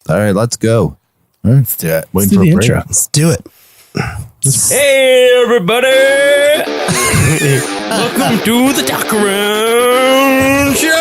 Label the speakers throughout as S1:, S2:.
S1: All right, let's go.
S2: Let's do it.
S1: Waiting for a break.
S2: Let's do it.
S3: Hey, everybody! Welcome to the Talkaround Show!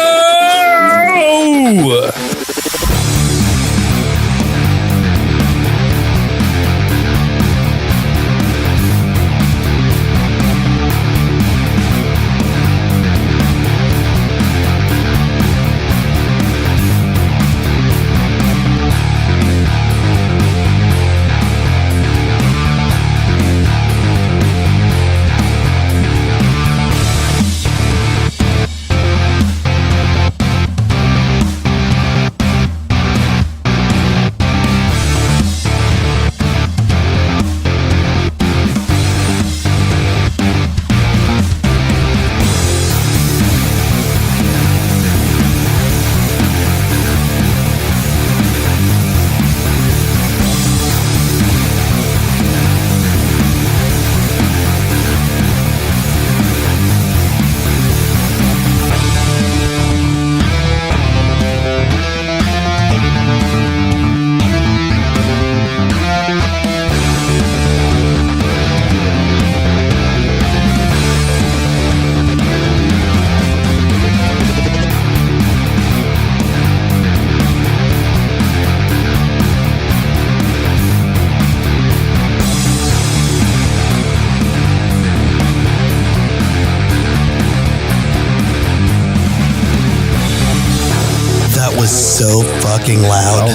S2: So fucking loud.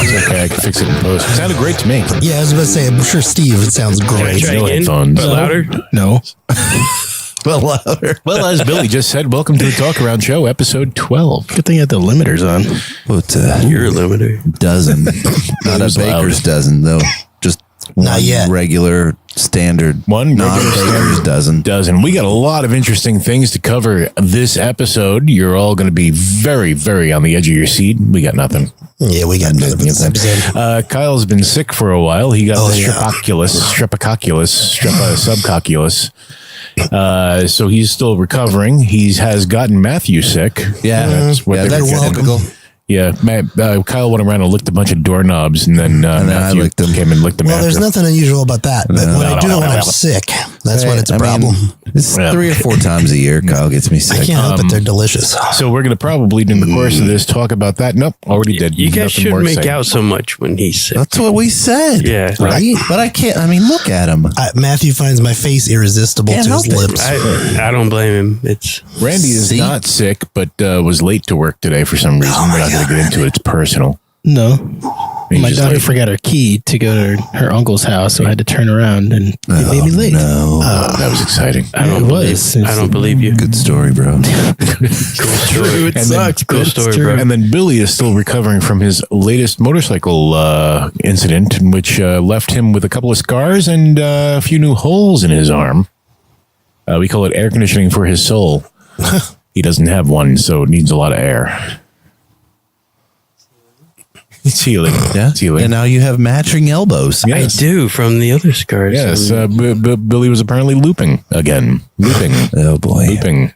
S4: It's okay, I can fix it in post. It sounded great to me.
S2: Yeah, I was about to say, I'm sure Steve, it sounds great.
S3: Try
S4: No
S3: again,
S4: headphones.
S3: but louder.
S4: No.
S1: Well, louder.
S4: Well, as Billy just said, welcome to the Talkaround Show, episode 12.
S5: Good thing you had the limiters on.
S1: Well, it's
S3: You're a limiter.
S1: dozen. Not a
S4: was
S1: baker's
S4: loud.
S1: dozen, though. Just
S2: Not
S1: one
S2: yet.
S1: regular standard.
S4: One regular
S1: non-baker's dozen.
S4: We got a lot of interesting things to cover this episode. You're all going to be very, very on the edge of your seat. We got nothing.
S2: Yeah, we got nothing for this episode.
S4: Kyle's been sick for a while. He got the
S2: yeah.
S4: subcocculus. So he's still recovering. He has gotten Matthew sick.
S1: Yeah,
S4: That's what
S1: yeah,
S4: they're
S1: that's
S2: welcome.
S1: typical.
S4: Yeah, Kyle went around and licked a bunch of doorknobs, and then
S1: then I
S4: Matthew
S1: licked them.
S4: came and licked them
S2: Well,
S4: after.
S2: there's nothing unusual about that. But when I do it when I'm sick, that's when it's a problem.
S1: It's
S4: Yeah.
S1: 3 or 4 times a year. Kyle gets me
S2: I
S1: sick.
S2: can't help it. They're delicious.
S4: So we're going to probably, in the course of this, talk about that. Nope, already did.
S3: You guys
S4: Nothing
S3: shouldn't
S4: more to
S3: make
S4: say.
S3: out so much when he's sick.
S1: That's what we said.
S3: Yeah.
S1: Right? But I can't. I mean, look at him.
S2: Matthew finds my face irresistible
S1: Can't
S2: to his
S1: help it.
S2: lips.
S3: I don't blame him. It's
S4: Randy is
S1: See?
S4: not sick, but was late to work today for some reason. We're not going to get into it. It's personal.
S5: No.
S4: He's
S5: My
S4: just
S5: daughter
S4: like,
S5: forgot her key to go to her uncle's house, so I had to turn around and it made me late.
S1: No.
S4: that was exciting.
S5: It was.
S3: I don't believe you.
S1: Good story, bro.
S3: Cool story.
S5: It sucks.
S3: Cool
S5: but it's
S3: story,
S5: true.
S3: bro.
S4: And then Billy is still recovering from his latest motorcycle incident, in which left him with a couple of scars and a few new holes in his arm. We call it air conditioning for his soul. He doesn't have one, so it needs a lot of air. It's healing.
S1: Yeah.
S4: It's healing.
S1: And now you have matching elbows.
S4: Yeah.
S3: I
S4: Yes.
S3: do from the other scars.
S4: Yes, Billy was apparently looping again. Looping.
S1: Oh, boy.
S4: Looping.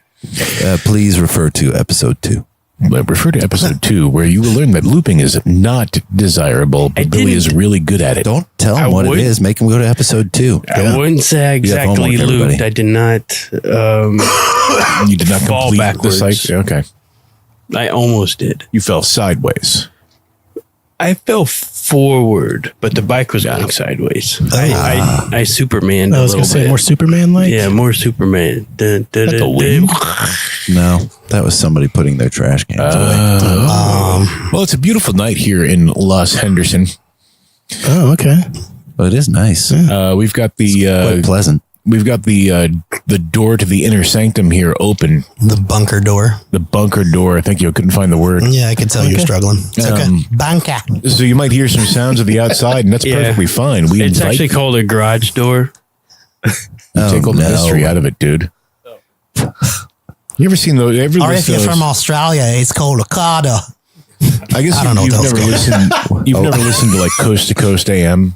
S1: Please refer to episode 2.
S4: Refer to episode 2, where you will learn that looping is not desirable, but Billy is really good at it.
S1: Don't tell him
S3: I
S1: what
S3: would-
S1: it is. Make him go to episode 2.
S3: I wouldn't say I
S1: You have
S3: exactly
S1: homework, everybody.
S3: looped. I did not.
S4: You did not
S3: Fall
S4: complete the
S3: backwards.
S4: cycle. Okay.
S3: I almost did.
S4: You fell sideways.
S3: I fell forward, but the bike was going sideways. I Supermaned
S5: I
S3: a
S5: was
S3: little
S5: going to say
S3: bit.
S5: more Superman-like.
S3: Yeah, more Superman. Dun, dun,
S4: That's a
S3: dun,
S4: win.
S3: dun.
S1: No, that was somebody putting their trash cans away.
S4: Well, it's a beautiful night here in Los Henderson.
S5: Oh, okay.
S1: But it is nice.
S4: We've got the
S1: Quite pleasant.
S4: the door to the inner sanctum here open.
S2: The bunker door.
S4: The bunker door. I think you couldn't find the word.
S2: Yeah, I can tell you're struggling. It's okay. Bunker.
S4: So you might hear some sounds of the outside, and that's
S3: Yeah.
S4: perfectly fine. We
S3: It's
S4: invite
S3: actually called a garage door.
S4: take all the mystery out of it, dude. You ever seen those?
S2: Or if you're from Australia, it's called a carder.
S4: I guess
S2: I don't know
S4: you've
S2: what
S4: never
S2: those
S4: listened. You've never listened to like Coast to Coast AM.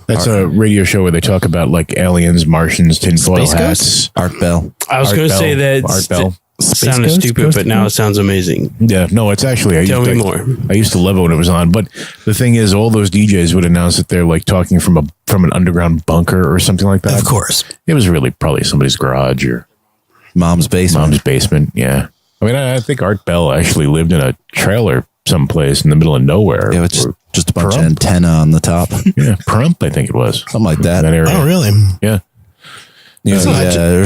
S4: That's a radio show where they talk about like aliens, Martians, tinfoil
S5: Space
S4: hats.
S1: Art Bell.
S3: I was
S4: Art
S3: going to
S4: Bell.
S3: say that
S4: Art Bell.
S3: sounded stupid, but now it sounds amazing.
S4: Yeah, no, it's actually.
S3: Tell me more.
S4: I used to love it when it was on, but the thing is, all those DJs would announce that they're like talking from an underground bunker or something like that.
S2: Of course.
S4: It was really probably somebody's garage or
S1: Mom's basement.
S4: Yeah, I mean, I think Art Bell actually lived in a trailer someplace in the middle of nowhere.
S1: Yeah, it's just a bunch of antenna on the top.
S4: Yeah, Prump, I think it was.
S1: Something like that.
S4: That area.
S2: Oh, really?
S4: Yeah.
S1: There's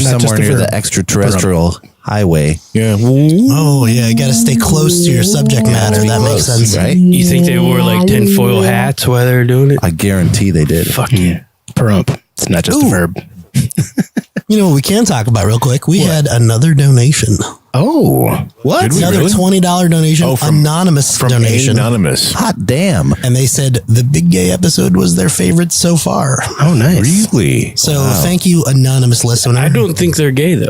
S1: somewhere near the extraterrestrial highway.
S4: Yeah.
S2: Oh, yeah. You got to stay close to your subject matter. That makes sense.
S1: Right?
S3: You think they wore like tinfoil hats while they were doing it?
S1: I guarantee they did.
S3: Fuck yeah.
S5: Perump. It's not just a verb.
S2: You know what we can talk about real quick? We had another donation.
S5: Oh.
S1: What?
S4: Did we
S2: Another
S4: really?
S2: $20 donation. Anonymous donation.
S4: Anonymous.
S1: Hot damn.
S2: And they said the Big Gay episode was their favorite so far.
S5: Oh, nice.
S4: Really?
S2: So thank you, anonymous listener.
S3: I don't think they're gay though.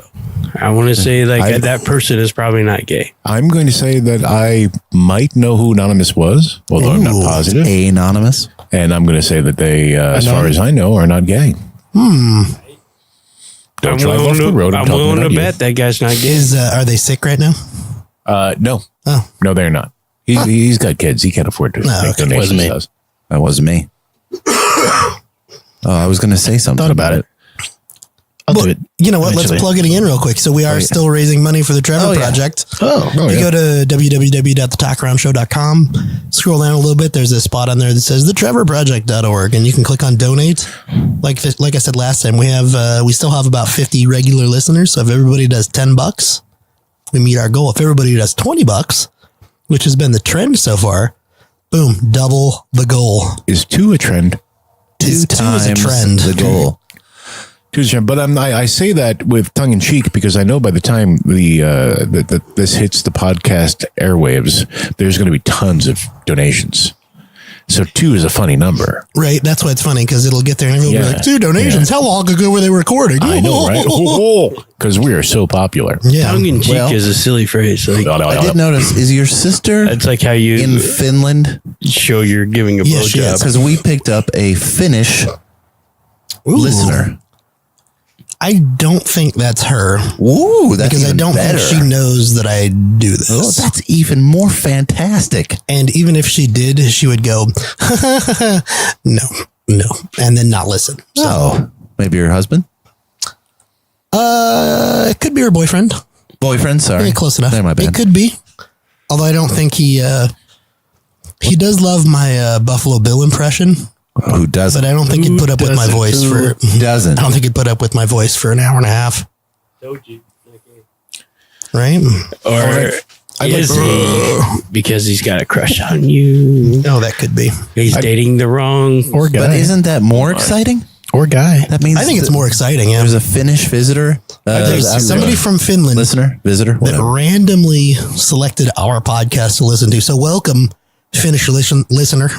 S3: I want to say that person is probably not gay.
S4: I'm going to say that I might know who Anonymous was, although I'm not positive.
S1: Anonymous.
S4: And I'm going to say that they, as far as I know, are not gay. Don't drive off the road.
S3: I'm willing to bet that guy's not gay.
S2: Are they sick right now?
S4: No.
S2: Oh.
S4: No, they're not. He's got kids. He can't afford to make
S2: okay.
S4: donations.
S5: Wasn't me.
S4: to us.
S1: That wasn't me. I was going to say something
S5: Thought about it. I'll do it.
S2: You know what?
S5: eventually.
S2: Let's plug it in real quick. So we are still raising money for the Trevor Project.
S5: Oh,
S2: You go to www.thetalkaroundshow.com, scroll down a little bit. There's a spot on there that says thetrevorproject.org, and you can click on donate. Like I said last time, we still have about 50 regular listeners. So if everybody does $10, we meet our goal. If everybody does $20, which has been the trend so far, boom, double the goal.
S4: Is 2 a trend?
S2: Two
S1: times
S2: is a trend.
S1: the goal.
S4: But I say that with tongue in cheek because I know by the time this hits the podcast airwaves, there's going to be tons of donations. So 2 is a funny number.
S2: Right. That's why it's funny because it'll get there and everyone will be like, 2 donations. How long ago were they recording?
S4: I know, right? Because we are so popular.
S2: Yeah.
S3: Tongue in cheek
S1: Well-
S3: is a silly phrase. Like,
S1: I did notice, is your sister
S3: it's like how you
S1: in Finland?
S3: show you're giving a
S2: Yes, she
S3: blowjob.
S2: is.
S1: Because we picked up a Finnish listener.
S2: I don't think that's her
S1: Ooh, that's
S2: because I
S1: even
S2: don't
S1: better.
S2: think she knows that I do this.
S1: Oh, that's even more fantastic.
S2: And even if she did, she would go, no, and then not listen. So,
S1: Oh, maybe your husband?
S2: it could be her boyfriend.
S1: Boyfriend, sorry.
S2: Yeah, close enough.
S1: There, my bad.
S2: It could be. Although I don't think he does love my Buffalo Bill impression,
S1: Who doesn't?
S2: but I don't think he'd put up with my voice for.
S1: Doesn't.
S2: I don't think he'd put up with my voice for an hour and a half. Right?
S3: Or is he because he's got a crush on you?
S2: Oh, that could be.
S3: He's dating the wrong
S5: Or guy.
S1: But isn't that more exciting?
S5: Or guy.
S1: That means
S2: I think it's more exciting. Yeah.
S1: There's a Finnish visitor.
S2: There's somebody from Finland
S1: visitor.
S2: that
S1: Whatever.
S2: randomly selected our podcast to listen to. So welcome, Finnish listener.
S4: Finnish listener.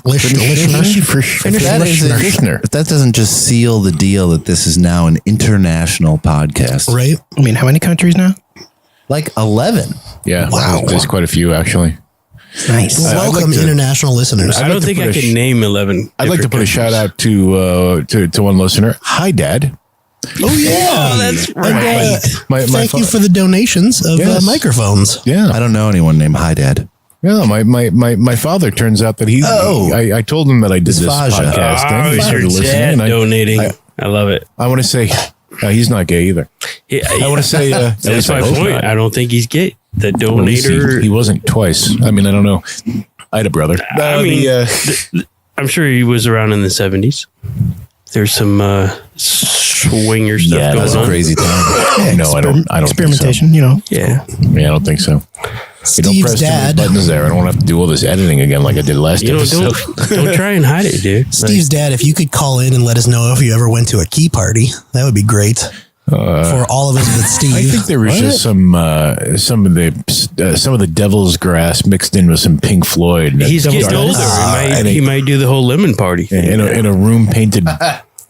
S1: If that doesn't just seal the deal that this is now an international podcast,
S2: Right?
S5: I mean, how many countries now?
S1: like 11.
S4: Yeah.
S2: Wow.
S4: There's quite a few, actually.
S5: Nice.
S2: Welcome, international listeners.
S3: I don't think I can name 11.
S4: I'd like to put a shout out to one listener. Hi, Dad.
S2: Oh, yeah.
S3: that's
S2: And,
S3: right.
S2: thank you for the donations of
S4: Yes.
S2: microphones.
S4: Yeah.
S1: I don't know anyone named Hi Dad.
S4: Yeah, my father turns out that he.
S1: Oh.
S4: I told him that I did this
S1: Dysphagia.
S4: podcast thing.
S3: Oh,
S4: He
S3: it's
S4: started
S3: your
S4: listening,
S3: dad
S4: and
S3: donating. I love it.
S4: I want to say he's not gay either.
S3: I
S4: want to say
S3: that's my point. I don't think he's gay. The
S4: At least
S3: donator.
S4: he wasn't twice. I mean, I don't know. I had a brother.
S3: I mean, I'm sure he was around in the 70s. There's some swinger stuff
S1: That was
S3: going
S1: a
S3: on.
S1: crazy time.
S4: no, I don't.
S5: Experimentation, you know.
S3: Yeah.
S4: Yeah, I don't think so. You don't
S2: Steve's
S4: press too many
S2: dad.
S4: buttons there. I don't have to do all this editing again like I did last
S3: You know,
S4: episode.
S3: don't try and hide it, dude.
S2: Steve's dad, if you could call in and let us know if you ever went to a key party, that would be great for all of us but Steve.
S4: I think there was just some of the Devil's Grass mixed in with some Pink Floyd.
S3: He's getting
S4: Dark-
S3: older.
S4: and
S3: He might do the whole lemon party thing.
S4: in a room painted.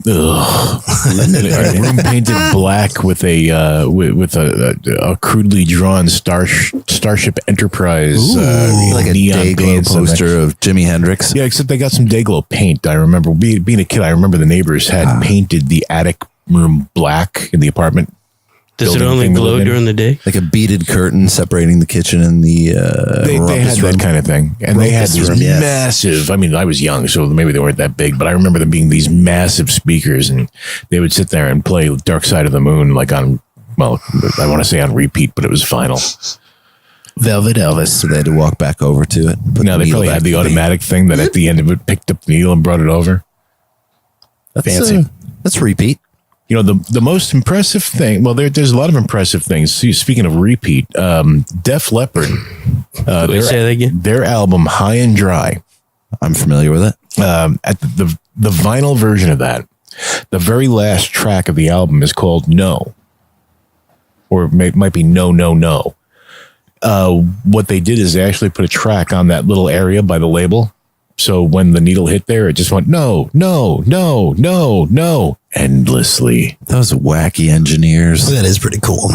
S4: In a room painted black with a crudely drawn Starship Enterprise
S1: Like a
S4: neon
S1: Dayglow
S4: paints and
S1: poster of Jimi Hendrix.
S4: Yeah, except they got some Dayglow paint. I remember being a kid. I remember the neighbors had painted the attic room black in the apartment.
S3: Does it
S4: building
S3: only
S4: thing we
S3: glow
S4: live in.
S3: during the day?
S1: Like a beaded curtain separating the kitchen and the
S4: They had
S1: rumpus
S4: that
S1: room.
S4: kind of thing. And they had
S1: Rumpus
S4: these
S1: room, yes.
S4: massive, I mean, I was young, so maybe they weren't that big, but I remember them being these massive speakers, and they would sit there and play Dark Side of the Moon, like on, well, I want to say on repeat, but it was final.
S5: Velvet Elvis.
S1: So they had to walk back over to it. put
S4: Now
S1: the
S4: they
S1: needle
S4: probably
S1: back
S4: had the
S1: to
S4: automatic thing that at the end of it picked up the needle and brought it over.
S5: Fancy.
S1: That's repeat.
S4: You know, the most impressive thing, well, there's a lot of impressive things. See, speaking of repeat, Def Leppard,
S3: Say that again?
S4: their album High and Dry,
S1: I'm familiar with it.
S4: at the vinyl version of that, the very last track of the album is called No. Or it might be No, No, No. What they did is they actually put a track on that little area by the label. So when the needle hit there, it just went no, no, no, no, no, endlessly.
S1: Those wacky engineers.
S2: That is pretty cool.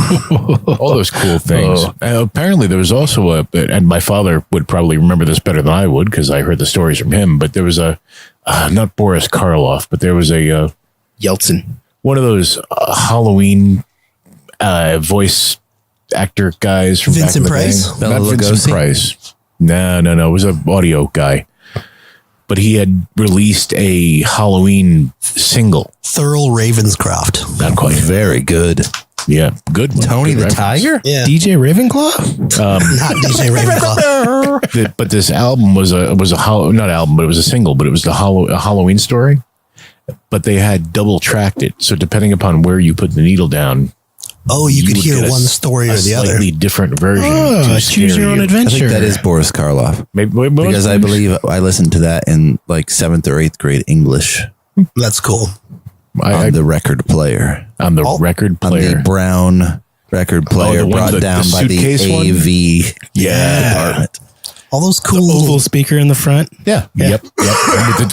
S4: All those cool things. Apparently, there was also and my father would probably remember this better than I would because I heard the stories from him. But there was not Boris Karloff, but there was a
S5: Yeltsin.
S4: one of those Halloween voice actor guys from
S2: Vincent
S4: back in the
S2: Price?
S4: day.
S1: Bela
S4: Not Vincent
S1: Lugosi?
S4: Price. No. It was an audio guy. But he had released a Halloween single.
S2: Thurl Ravenscroft.
S4: Not quite.
S1: Very good.
S4: Yeah, good one.
S1: Tony
S4: Good
S1: the
S4: reference.
S1: Tiger?
S2: Yeah.
S5: DJ Ravenclaw?
S2: Not DJ Ravenclaw.
S4: But this album was not album, but it was a single, but it was a Halloween story. But they had double tracked it, so depending upon where you put the needle down,
S2: Oh, you could
S4: would
S2: hear
S4: get a
S2: one story
S4: a
S2: or the other.
S4: slightly different version.
S5: Oh,
S4: to
S5: choose
S4: scare
S5: your own
S4: you.
S1: I
S5: adventure.
S1: think that is Boris Karloff.
S4: Maybe,
S1: Because I believe I listened to that in like 7th or 8th grade English
S2: That's cool.
S4: I,
S1: on the record player.
S4: on the record
S1: On
S4: player.
S1: the brown record player
S4: the one
S1: brought
S4: with the
S1: down by the
S4: suitcase one?
S1: AV department.
S2: All those cool
S5: Oval
S2: little,
S5: speaker in the front.
S4: Yeah. Yep.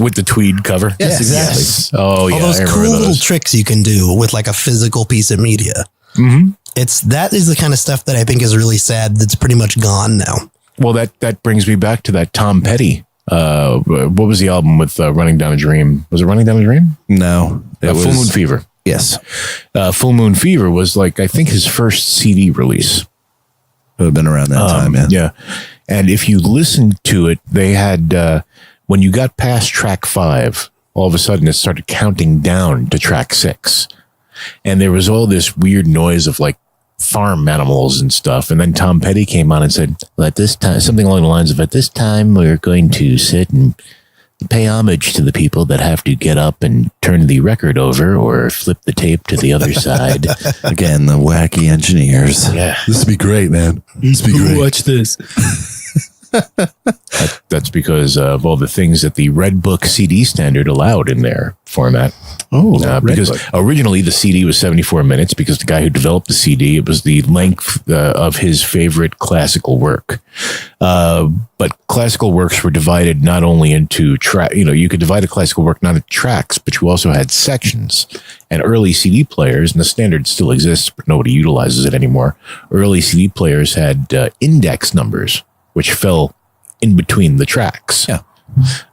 S4: with the tweed cover.
S1: Yes, exactly.
S4: Oh yeah.
S2: all those
S4: I
S2: cool
S4: remember
S2: little
S4: those.
S2: tricks you can do with like a physical piece of media.
S4: Mm-hmm.
S2: That is the kind of stuff that I think is really sad. That's pretty much gone now.
S4: Well, that brings me back to that Tom Petty. What was the album with Running Down a Dream? Was it Running Down a Dream?
S1: No, it was
S4: Full Moon Fever.
S1: Yes,
S4: Full Moon Fever was like, I think, his first CD release.
S1: it would have been around that time. Yeah.
S4: And if you listen to it, they had, when you got past track 5, all of a sudden it started counting down to track 6. And there was all this weird noise of like farm animals and stuff. And then Tom Petty came on and said, well, at this time, something along the lines of, at this time, we're going to sit and pay homage to the people that have to get up and turn the record over or flip the tape to the other side.
S1: Again, the wacky engineers.
S4: Yeah.
S1: This would be great, man. This would be great.
S5: Watch this.
S4: That's because of all the things that the Red Book CD standard allowed in their format.
S5: Oh,
S4: Because originally the CD was 74 minutes because the guy who developed the CD, it was the length of his favorite classical work. But classical works were divided not only into you could divide a classical work not into tracks, but you also had sections. And early CD players, and the standard still exists, but nobody utilizes it anymore. Early CD players had index numbers, which fell in between the tracks.
S1: Yeah.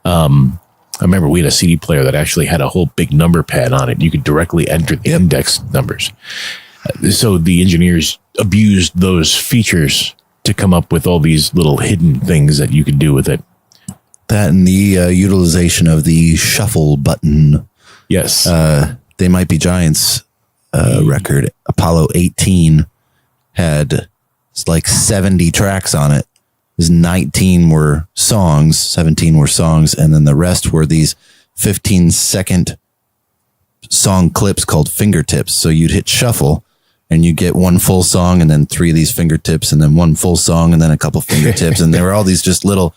S4: I remember we had a CD player that actually had a whole big number pad on it. You could directly enter the index numbers. So the engineers abused those features to come up with all these little hidden things that you could do with it.
S1: That and the utilization of the shuffle button.
S4: Yes.
S1: They Might Be Giants record, Apollo 18, had like 70 tracks on it. 19 were songs, 17 were songs, and then the rest were these 15-second song clips called fingertips. So you'd hit shuffle and you get one full song and then 3 of these fingertips and then one full song and then a couple fingertips. And there were all these just little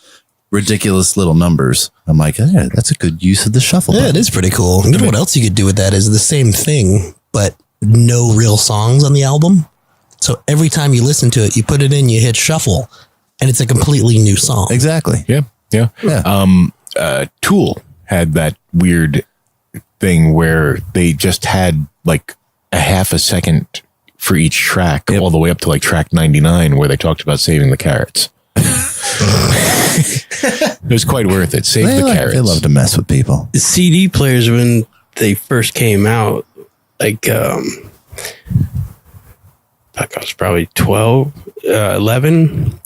S1: ridiculous little numbers. I'm like, yeah, that's a good use of the shuffle
S2: Yeah,
S1: button.
S2: it is pretty cool. You know what else you could do with that is the same thing, but no real songs on the album. So every time you listen to it, you put it in, you hit shuffle, and it's a completely new song.
S1: Exactly.
S4: Yeah. Tool had that weird thing where they just had like a half a second for each track, all the way up to like track 99, where they talked about saving the carrots. It was quite worth it. Save the carrots.
S1: They love to mess with people.
S3: CD players, when they first came out, like I was probably 12, 11.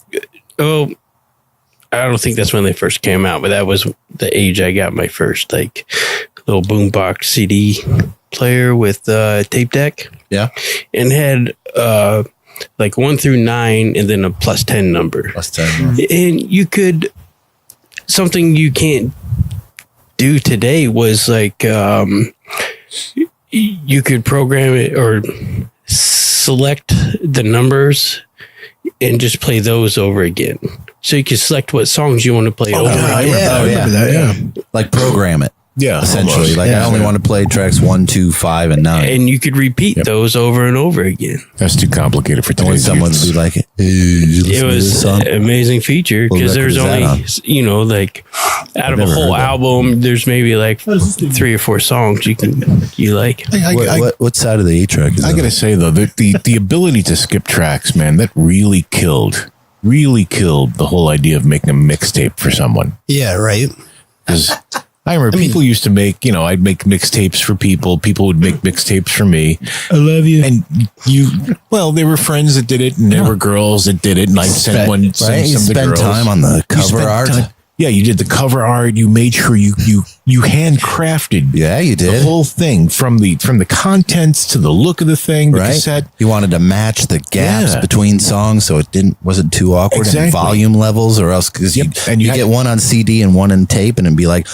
S3: Oh, I don't think that's when they first came out, but that was the age I got my first like little boombox CD player with tape deck.
S1: Yeah.
S3: And had like 1 through 9 and then a plus 10 number.
S1: Plus 10.
S3: And you could, something you can't do today was like you could program it or select the numbers and just play those over again. So you can select what songs you want to play over again.
S2: I remember that. Yeah.
S1: Like program it.
S4: Yeah,
S1: Essentially.
S4: almost.
S1: Like I only want to play tracks 1, 2, 5, and 9.
S3: And you could repeat those over and over again.
S4: That's too complicated for
S1: I want
S4: today's
S1: someone
S4: youth.
S1: to be like, hey, did you listen
S3: It
S1: to this
S3: was
S1: song?
S3: an amazing feature
S1: What
S3: because
S1: record
S3: there's
S1: is that
S3: only, you know, like out of a
S1: never
S3: whole
S1: heard that.
S3: album, there's maybe like 3 or 4 songs you like.
S1: What side of the 8-track is
S4: I
S1: that?
S4: gotta say though, the ability to skip tracks, man, that really killed the whole idea of making a mixtape for someone.
S2: Yeah, right.
S4: Because I remember people used to make, you know, I'd make mixtapes for people. People would make mixtapes for me.
S5: I love you.
S4: And there were friends that did it, and there were girls that did it, and I'd send one,
S1: Right?
S4: send
S1: You
S4: some to
S1: spend
S4: girls.
S1: time on the
S4: You
S1: cover
S4: spent
S1: art.
S4: time- Yeah, you did the cover art. You made sure you handcrafted
S1: Yeah, you
S4: the
S1: did.
S4: whole thing from the contents to the look of the thing, the
S1: Right?
S4: cassette.
S1: You wanted to match the gaps
S4: Yeah.
S1: between songs so it wasn't too awkward
S4: Exactly.
S1: and volume levels, or else because
S4: Yep. And
S1: you
S4: you had-
S1: get one on CD and one in tape and it'd be like,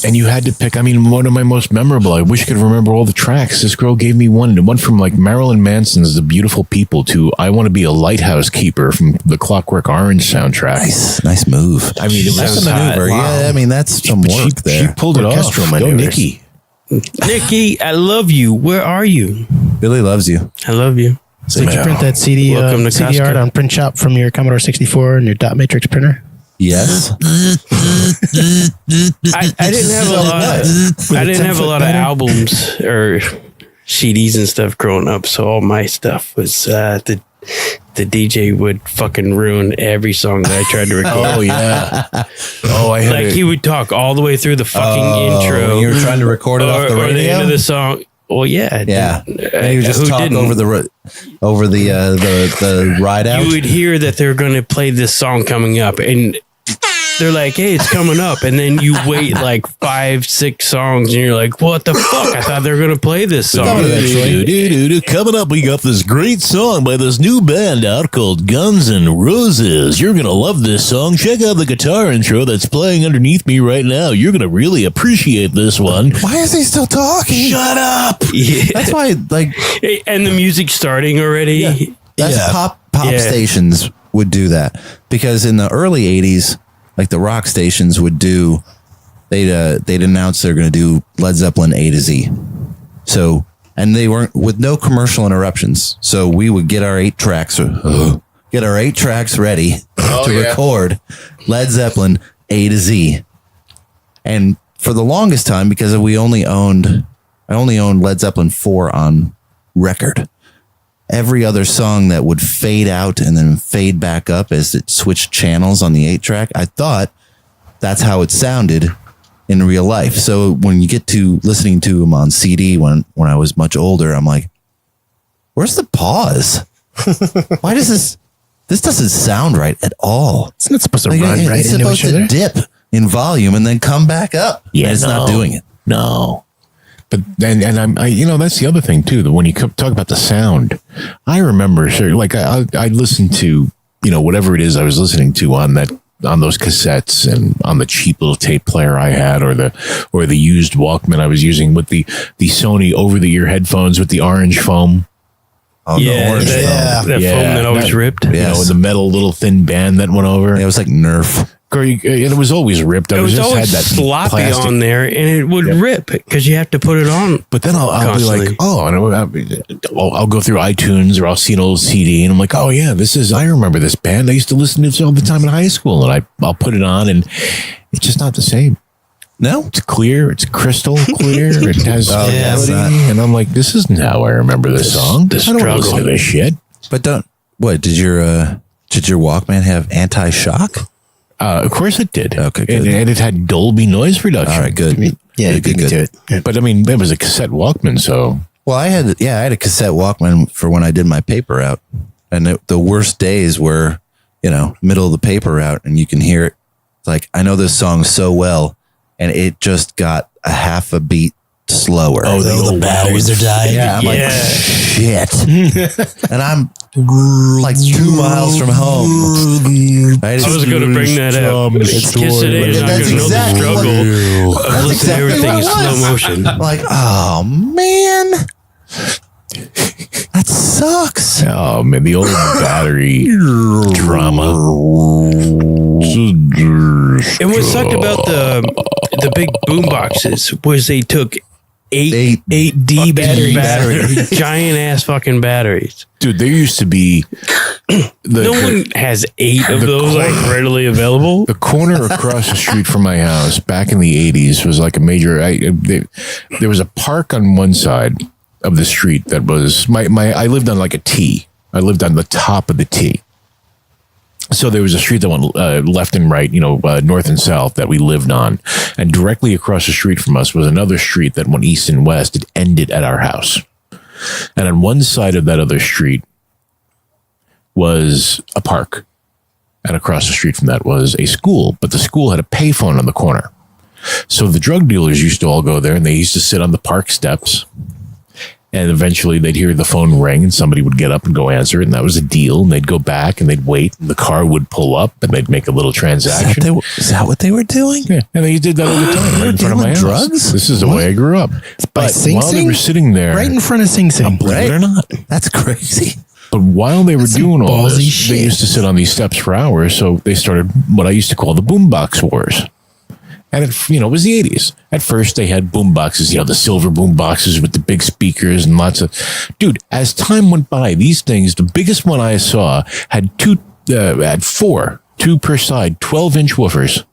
S4: And you had to pick, I mean, one of my most memorable, I wish I could remember all the tracks. This girl gave me one from like Marilyn Manson's The Beautiful People to I Want to Be a Lighthouse Keeper from the Clockwork Orange soundtrack.
S1: nice move.
S4: I mean, it
S1: That's
S4: was
S1: a maneuver. Yeah, I mean, that's some
S4: But
S1: work
S4: she
S1: there.
S4: pulled it off.
S5: Orchestral
S4: Go,
S5: maneuvers.
S4: Nikki.
S3: Nikki, I love you. Where are you?
S1: Billy loves you.
S3: I love you.
S5: So did you print that CD,
S3: Welcome to
S5: CD art
S3: Costco.
S5: on print shop from your Commodore 64 and your dot matrix printer?
S1: Yes.
S3: I didn't have a lot. I didn't have a lot of albums or CDs and stuff growing up, so all my stuff was the DJ would fucking ruin every song that I tried to record.
S4: Oh, yeah. Oh, I had
S3: Like he would talk all the way through the fucking intro.
S1: When you were trying to record it off the
S3: or the
S1: radio.
S3: end of the song. Well, yeah,
S1: Yeah, and you just
S3: who
S1: talk
S3: didn't?
S1: over the ride out.
S3: You would hear that they're going to play this song coming up, and they're like, "Hey, it's coming up," and then you wait like 5, 6 songs, and you're like, "What the fuck? I thought they were going to play this song."
S4: Coming up, we got this great song by this new band out called Guns N' Roses. You're going to love this song. Check out the guitar intro that's playing underneath me right now. You're going to really appreciate this one.
S1: Why is he still talking?
S4: Shut up.
S3: Yeah.
S1: That's why, like,
S3: And the music's starting already.
S1: that's
S2: Yeah.
S1: pop
S3: Yeah.
S1: stations would do that, because in the early 80s, like the rock stations would do, they'd announce they're going to do Led Zeppelin A to Z. So, and they weren't with no commercial interruptions. So we would get our 8 tracks ready to record Led Zeppelin A to Z. And for the longest time, because I only owned Led Zeppelin 4 on record. Every other song that would fade out and then fade back up as it switched channels on the 8-track, I thought that's how it sounded in real life. So when you get to listening to them on CD when I was much older, I'm like, where's the pause? Why does this doesn't sound right at all?
S5: It's not supposed to
S1: Like,
S5: run right
S1: it's
S5: into
S1: supposed
S5: each
S1: to
S5: other.
S1: dip in volume and then come back up.
S4: Yeah,
S1: And it's not doing it.
S4: No. But then, and that's the other thing too, that when you talk about the sound, I remember, like I listened to, whatever it is I was listening to on those cassettes and on the cheap little tape player I had, or the used Walkman I was using with the Sony over the ear headphones with the orange foam.
S1: Oh, the orange
S2: yeah.
S1: phone.
S3: That foam that always ripped.
S1: Yes.
S4: And the metal little thin band that went over.
S1: It was like Nerf.
S4: And it was always ripped.
S3: It was always sloppy
S4: plastic.
S3: on there, and it would rip because you have to put it on.
S4: But then I'll be
S3: Constantly.
S4: like, oh, and I'll go through iTunes, or I'll see an old CD, and I'm like, oh yeah, I remember this band. I used to listen to this all the time in high school, and I'll put it on, and it's just not the same.
S1: No,
S4: It's clear. It's crystal clear. It has
S1: it's
S4: melody,
S1: not.
S4: and I'm like, this isn't how I remember this song.
S3: the
S4: I don't want to listen to
S3: struggle.
S4: this shit.
S1: but did your Walkman have anti-shock?
S4: Of course it did.
S1: Okay, good.
S4: And it had Dolby noise reduction.
S1: All right, good.
S5: Yeah,
S1: Good,
S5: you
S1: good,
S5: do it. Yeah.
S4: But I mean, it was a cassette Walkman, so
S1: Well, I had a cassette Walkman for when I did my paper route, and the worst days were, middle of the paper route, and you can hear it. It's like, I know this song so well, and it just got a half a beat slower.
S2: Oh, the batteries are dying.
S1: Yeah, I'm like, shit. And I'm like 2 miles from home.
S3: I was going to bring that up. Kids today is not going to know the struggle of listening to everything in slow motion.
S1: I'm like, oh, man. That sucks.
S4: Oh, man, the old battery drama.
S3: And what sucked about the big boom boxes was they took eight D batteries, giant ass fucking batteries.
S4: Dude, there used to be
S3: no one has 8 of those like readily available.
S4: The corner across the street from my house back in the 80s was like a major. There was a park on one side of the street that was I lived on like a T. I lived on the top of the T. So there was a street that went left and right, north and south that we lived on. And directly across the street from us was another street that went east and west. It ended at our house. And on one side of that other street was a park. And across the street from that was a school. But the school had a payphone on the corner. So the drug dealers used to all go there, and they used to sit on the park steps. And eventually they'd hear the phone ring and somebody would get up and go answer it. And that was a deal. And they'd go back and they'd wait. And the car would pull up and they'd make a little transaction.
S1: Is that what they were doing?
S4: Yeah. And they did that all the time right in front of my house.
S1: Drugs?
S4: This is the way I grew up. But while they were sitting there.
S5: Right in front of Sing Sing.
S4: Believe it or not.
S1: That's crazy.
S4: But while they were doing all this,
S5: shit.
S4: they used to sit on these steps for hours. So they started what I used to call the boombox wars. And it was the 80s. At first, they had boom boxes, the silver boom boxes with the big speakers and lots of... Dude, as time went by, these things, the biggest one I saw had 4, 2 per side, 12-inch woofers,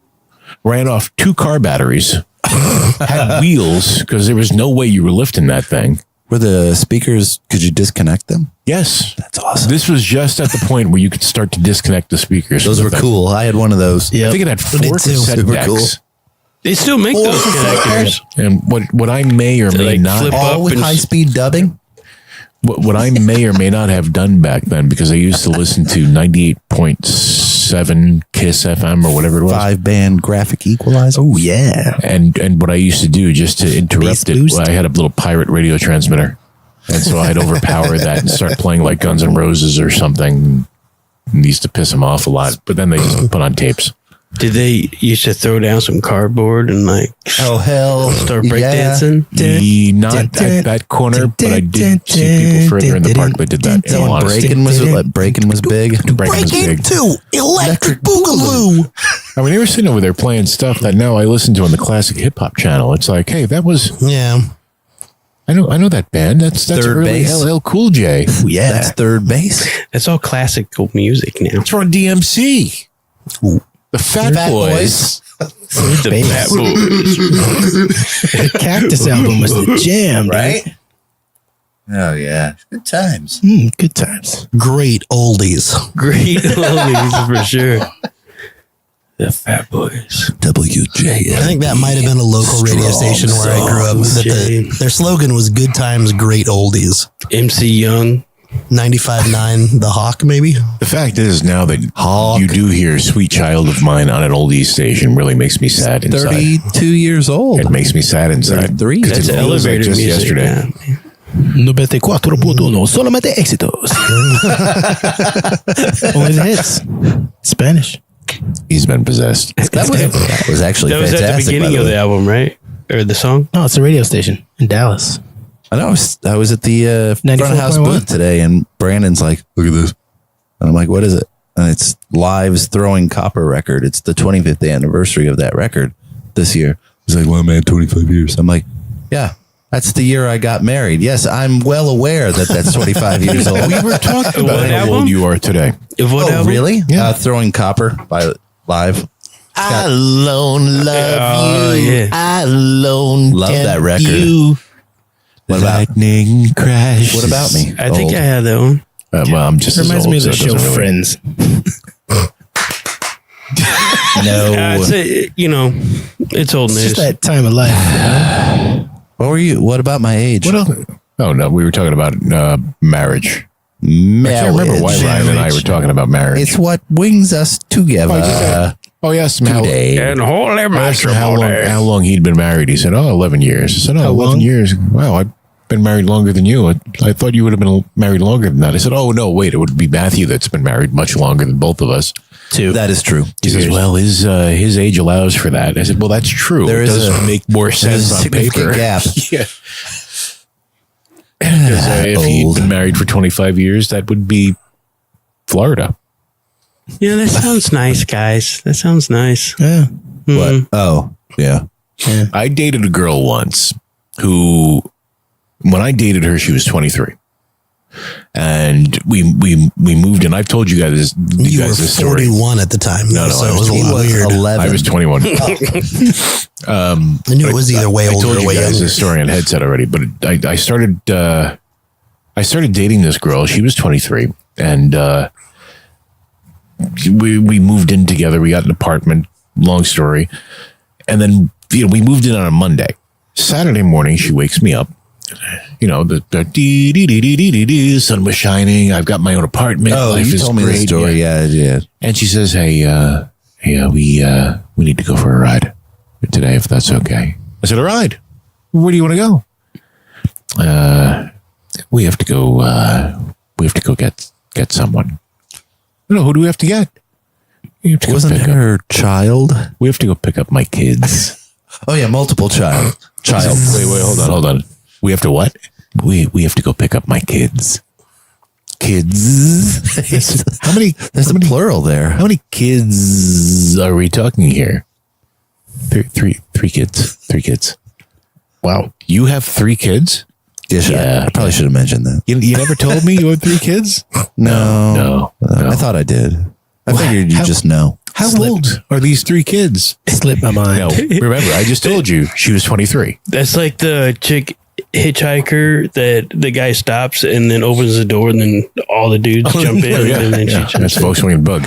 S4: ran off 2 car batteries, had wheels, because there was no way you were lifting that thing.
S1: Were the speakers, could you disconnect them?
S4: Yes.
S1: That's awesome.
S4: This was just at the point where you could start to disconnect the speakers.
S1: Those were cool. I had one of those.
S4: I think it had 4 cassette
S1: Super
S4: decks.
S1: cool.
S3: They still make those connectors.
S4: And what I may or may not...
S3: flip
S1: All
S3: up
S1: with
S3: and
S1: high-speed dubbing?
S4: What I may or may not have done back then, because I used to listen to 98.7 KISS FM or whatever it was.
S1: 5-band graphic equalizer.
S2: Oh, yeah.
S4: And what I used to do just to interrupt it,
S5: boost.
S4: I had a little pirate radio transmitter. And so I'd overpower that and start playing like Guns N' Roses or something. And used to piss them off a lot. But then they just put on tapes.
S3: did they used to throw down some cardboard and like
S1: Oh, hell.
S3: start breakdancing?
S4: Not at that corner, but I did see people further in the park that did that. In all honesty.
S1: Breaking was big.
S4: Breaking was big.
S2: to Electric Boogaloo.
S4: I mean, they were sitting over there playing stuff that now I listen to on the classic hip hop channel. It's like, hey, that was
S2: Yeah.
S4: I know that band. That's
S1: Third
S4: early
S1: base.
S4: LL Cool J.
S2: Yeah.
S1: That's third base.
S3: That's all classical music now.
S4: It's from DMC. The Fat Boys.
S3: The Fat Boys.
S5: The Cactus album was the jam, right?
S1: Oh, yeah. Good times.
S5: Good times.
S2: Great oldies.
S3: Great oldies for sure. The Fat Boys.
S1: WJM.
S2: I think that might have been a local radio station where I grew up. That their slogan was "Good Times, Great Oldies."
S3: MC Young.
S2: 95.9 The Hawk, maybe.
S4: The fact is, now that you do hear "Sweet Child of Mine" on an oldies station, really makes me sad inside.
S1: 32 years old.
S4: It makes me sad inside.
S1: 33.
S4: 'Cause
S3: That's
S4: it feels like
S3: elevator
S4: just
S3: music.
S4: yesterday.
S3: Yeah.
S5: 94.1 solamente éxitos. Always hits. Spanish.
S4: He's been possessed.
S1: That was actually
S3: That was
S1: fantastic.
S3: at the beginning of the album, right? Or the song?
S5: No, it's a radio station in Dallas.
S1: I know. I was at the front of house
S5: 94.1.
S1: booth today, and Brandon's like, "Look at this," and I'm like, "What is it?" And it's Live's Throwing Copper record. It's the 25th anniversary of that record this year. He's like, "Well, man, 25 years." I'm like, "Yeah, that's the year I got married." Yes, I'm well aware that that's 25 years old.
S4: We were talking about
S3: What
S4: how
S3: album?
S4: old you are today.
S3: What
S1: Oh,
S3: album?
S1: really?
S4: Yeah.
S1: Throwing Copper by Live.
S2: I alone love
S3: Oh,
S2: you.
S3: yeah.
S2: I alone
S1: Love that
S2: tempt
S1: record.
S2: you.
S1: What about
S4: Lightning crash.
S1: What about me?
S3: I think
S1: Old.
S3: I had that one.
S4: Well, I'm just as
S5: Reminds
S4: old,
S5: me of
S4: so
S5: the
S4: it
S5: show
S4: doesn't really-
S5: Friends.
S1: No.
S3: It's old
S5: It's
S3: news.
S5: just that time of life.
S1: What were you? What about my age?
S5: What else?
S4: Oh, no, we were talking about marriage. I can't remember why Ryan and I were talking about marriage.
S1: It's what brings us together.
S4: I asked him
S3: And holy matrimony.
S4: how long he'd been married. He said, 11 years. I said, 11
S5: long?
S4: years. Wow, I've been married longer than you. I thought you would have been married longer than that. I said, oh, no, wait, it would be Matthew that's been married much longer than both of us.
S5: 2.
S1: That is true.
S4: He says, well, his age allows for that. I said, well, that's true.
S1: There
S4: it
S1: is
S4: does make more sense on
S1: significant
S4: paper.
S1: gap.
S4: Yeah. Because if he'd been married for 25 years, that would be Florida.
S3: Yeah, that sounds nice, guys. That sounds nice.
S5: Yeah.
S1: What? Oh, yeah.
S4: I dated a girl once who, when I dated her, she was 23. And we moved in. I've told you guys
S2: You were
S4: this story.
S2: 41 at the time.
S4: No,
S2: so
S4: I
S2: it
S4: was
S2: was a lot weird.
S1: 11.
S4: I was 21.
S2: I knew it was either way
S4: I
S2: older
S4: told
S2: or
S4: you
S2: way
S4: guys
S2: younger.
S4: this story on headset already, but I started dating this girl. She was 23, and we moved in together. We got an apartment. Long story, and then we moved in on a Monday. Saturday morning, she wakes me up. The sun was shining. I've got my own apartment.
S1: Oh,
S4: Life
S1: you
S4: is
S1: told me
S4: great.
S1: this story. Yeah.
S4: And she says, "Hey, we need to go for a ride today, if that's okay." I said, "A ride? Where do you want to go?" We have to go. We have to go get someone. No, who do we have to get? We have to go
S1: Wasn't
S4: pick
S1: her child?
S4: We have to go pick up my kids.
S1: Oh, yeah, multiple child.
S4: Wait, hold on. We have to what? We have to go pick up my kids. Kids. How many?
S1: There's a plural there.
S4: How many kids are we talking here? Three kids. 3 kids. Wow. You have 3 kids?
S1: Yeah, I probably should have mentioned that.
S4: You never told me you had 3 kids?
S1: No. I thought I did. I figured you just know.
S4: How old are these 3 kids?
S5: Slipped my mind.
S4: No, remember, I just told you she was 23.
S3: That's like the chick hitchhiker that the guy stops and then opens the door and then all the dudes jump in and then she
S4: That's
S3: jumps in.
S4: Volkswagen Bug.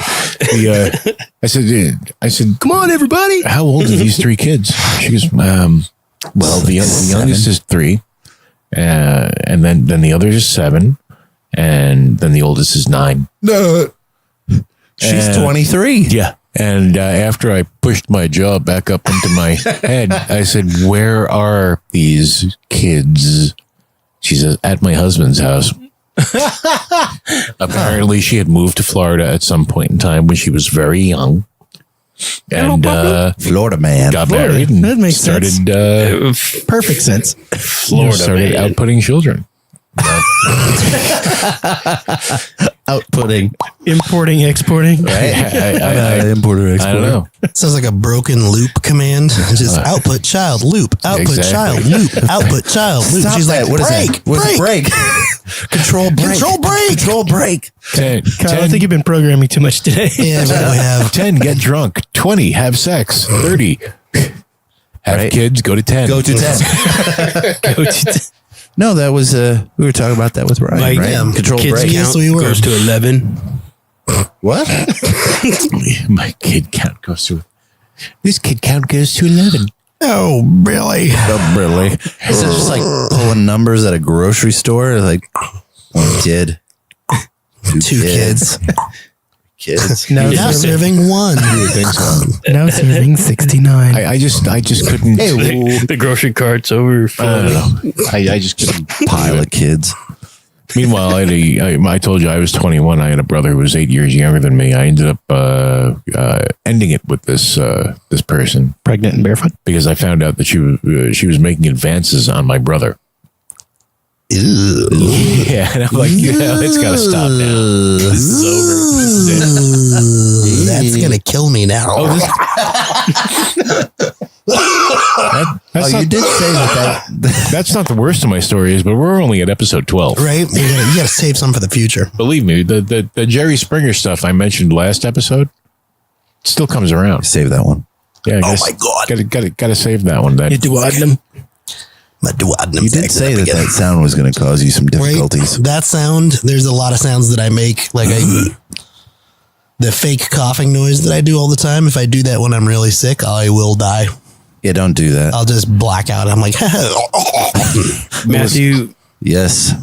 S4: I said, come on, everybody. How old are these 3 kids? She goes, well, the youngest is 3. And then the others is 7. And then the oldest is 9.
S1: She's 23.
S4: Yeah. And after I pushed my jaw back up into my head, I said, where are these kids? She says, at my husband's house. Apparently, she had moved to Florida at some point in time when she was very young. And
S1: Florida man.
S4: got married and
S5: That makes
S4: started
S5: sense. Perfect sense.
S3: Florida
S4: started
S3: man.
S4: outputting children.
S1: Outputting.
S5: Importing, exporting.
S1: Right?
S4: I
S1: Importer,
S4: I
S1: exporter.
S4: don't know.
S2: Sounds like a broken loop command. Just output child loop, output
S4: Exactly.
S2: child loop, output child loop.
S1: Stop
S2: She's
S1: that.
S2: like,
S1: What is
S2: break,
S1: that? What is
S2: break,
S1: break? Control break.
S2: Control break.
S1: Control break.
S4: 10,
S5: Kyle, I think you've been programming too much today.
S2: Yeah, we have
S4: 10, get drunk. 20, have sex. 30, have
S1: Right.
S4: kids, go to 10.
S1: Go to 10. No, that was, we were talking about that with Ryan,
S3: Like,
S1: right? Control
S3: kids
S1: break.
S2: Yes,
S3: count
S2: we were.
S3: goes to 11.
S1: What?
S4: My kid count goes to... This kid count goes to 11.
S2: oh, really?
S1: Really? Is it just like pulling numbers at a grocery store? Like, 1 kid. 2
S2: kids.
S1: Kids.
S5: Now,
S2: Now serving 1.
S4: You would think so.
S5: now serving 69.
S4: I just couldn't...
S3: The grocery cart's over.
S4: I don't know. I just couldn't...
S1: Pile of kids.
S4: Meanwhile, I told you I was 21. I had a brother who was 8 years younger than me. I ended up ending it with this person
S5: Pregnant and barefoot.
S4: because I found out that she was making advances on my brother.
S2: Ew.
S4: Yeah, and I'm like, it's got to stop now. This is over. This is it.
S2: That's going to kill me now.
S4: That's
S1: You
S4: not,
S1: did say that.
S4: that's not the worst of my stories, but we're only at episode 12.
S2: Right? You got to save some for the future.
S4: Believe me, the Jerry Springer stuff I mentioned last episode still comes around.
S1: Save that one.
S4: Yeah,
S2: Oh my God.
S4: got to save that one. That
S1: You did say that sound was going to cause you some difficulties.
S2: Right? That sound, there's a lot of sounds that I make. Like the fake coughing noise that I do all the time. If I do that when I'm really sick, I will die.
S1: Yeah, don't do that.
S2: I'll just black out. I'm like,
S3: Matthew,
S1: Yes,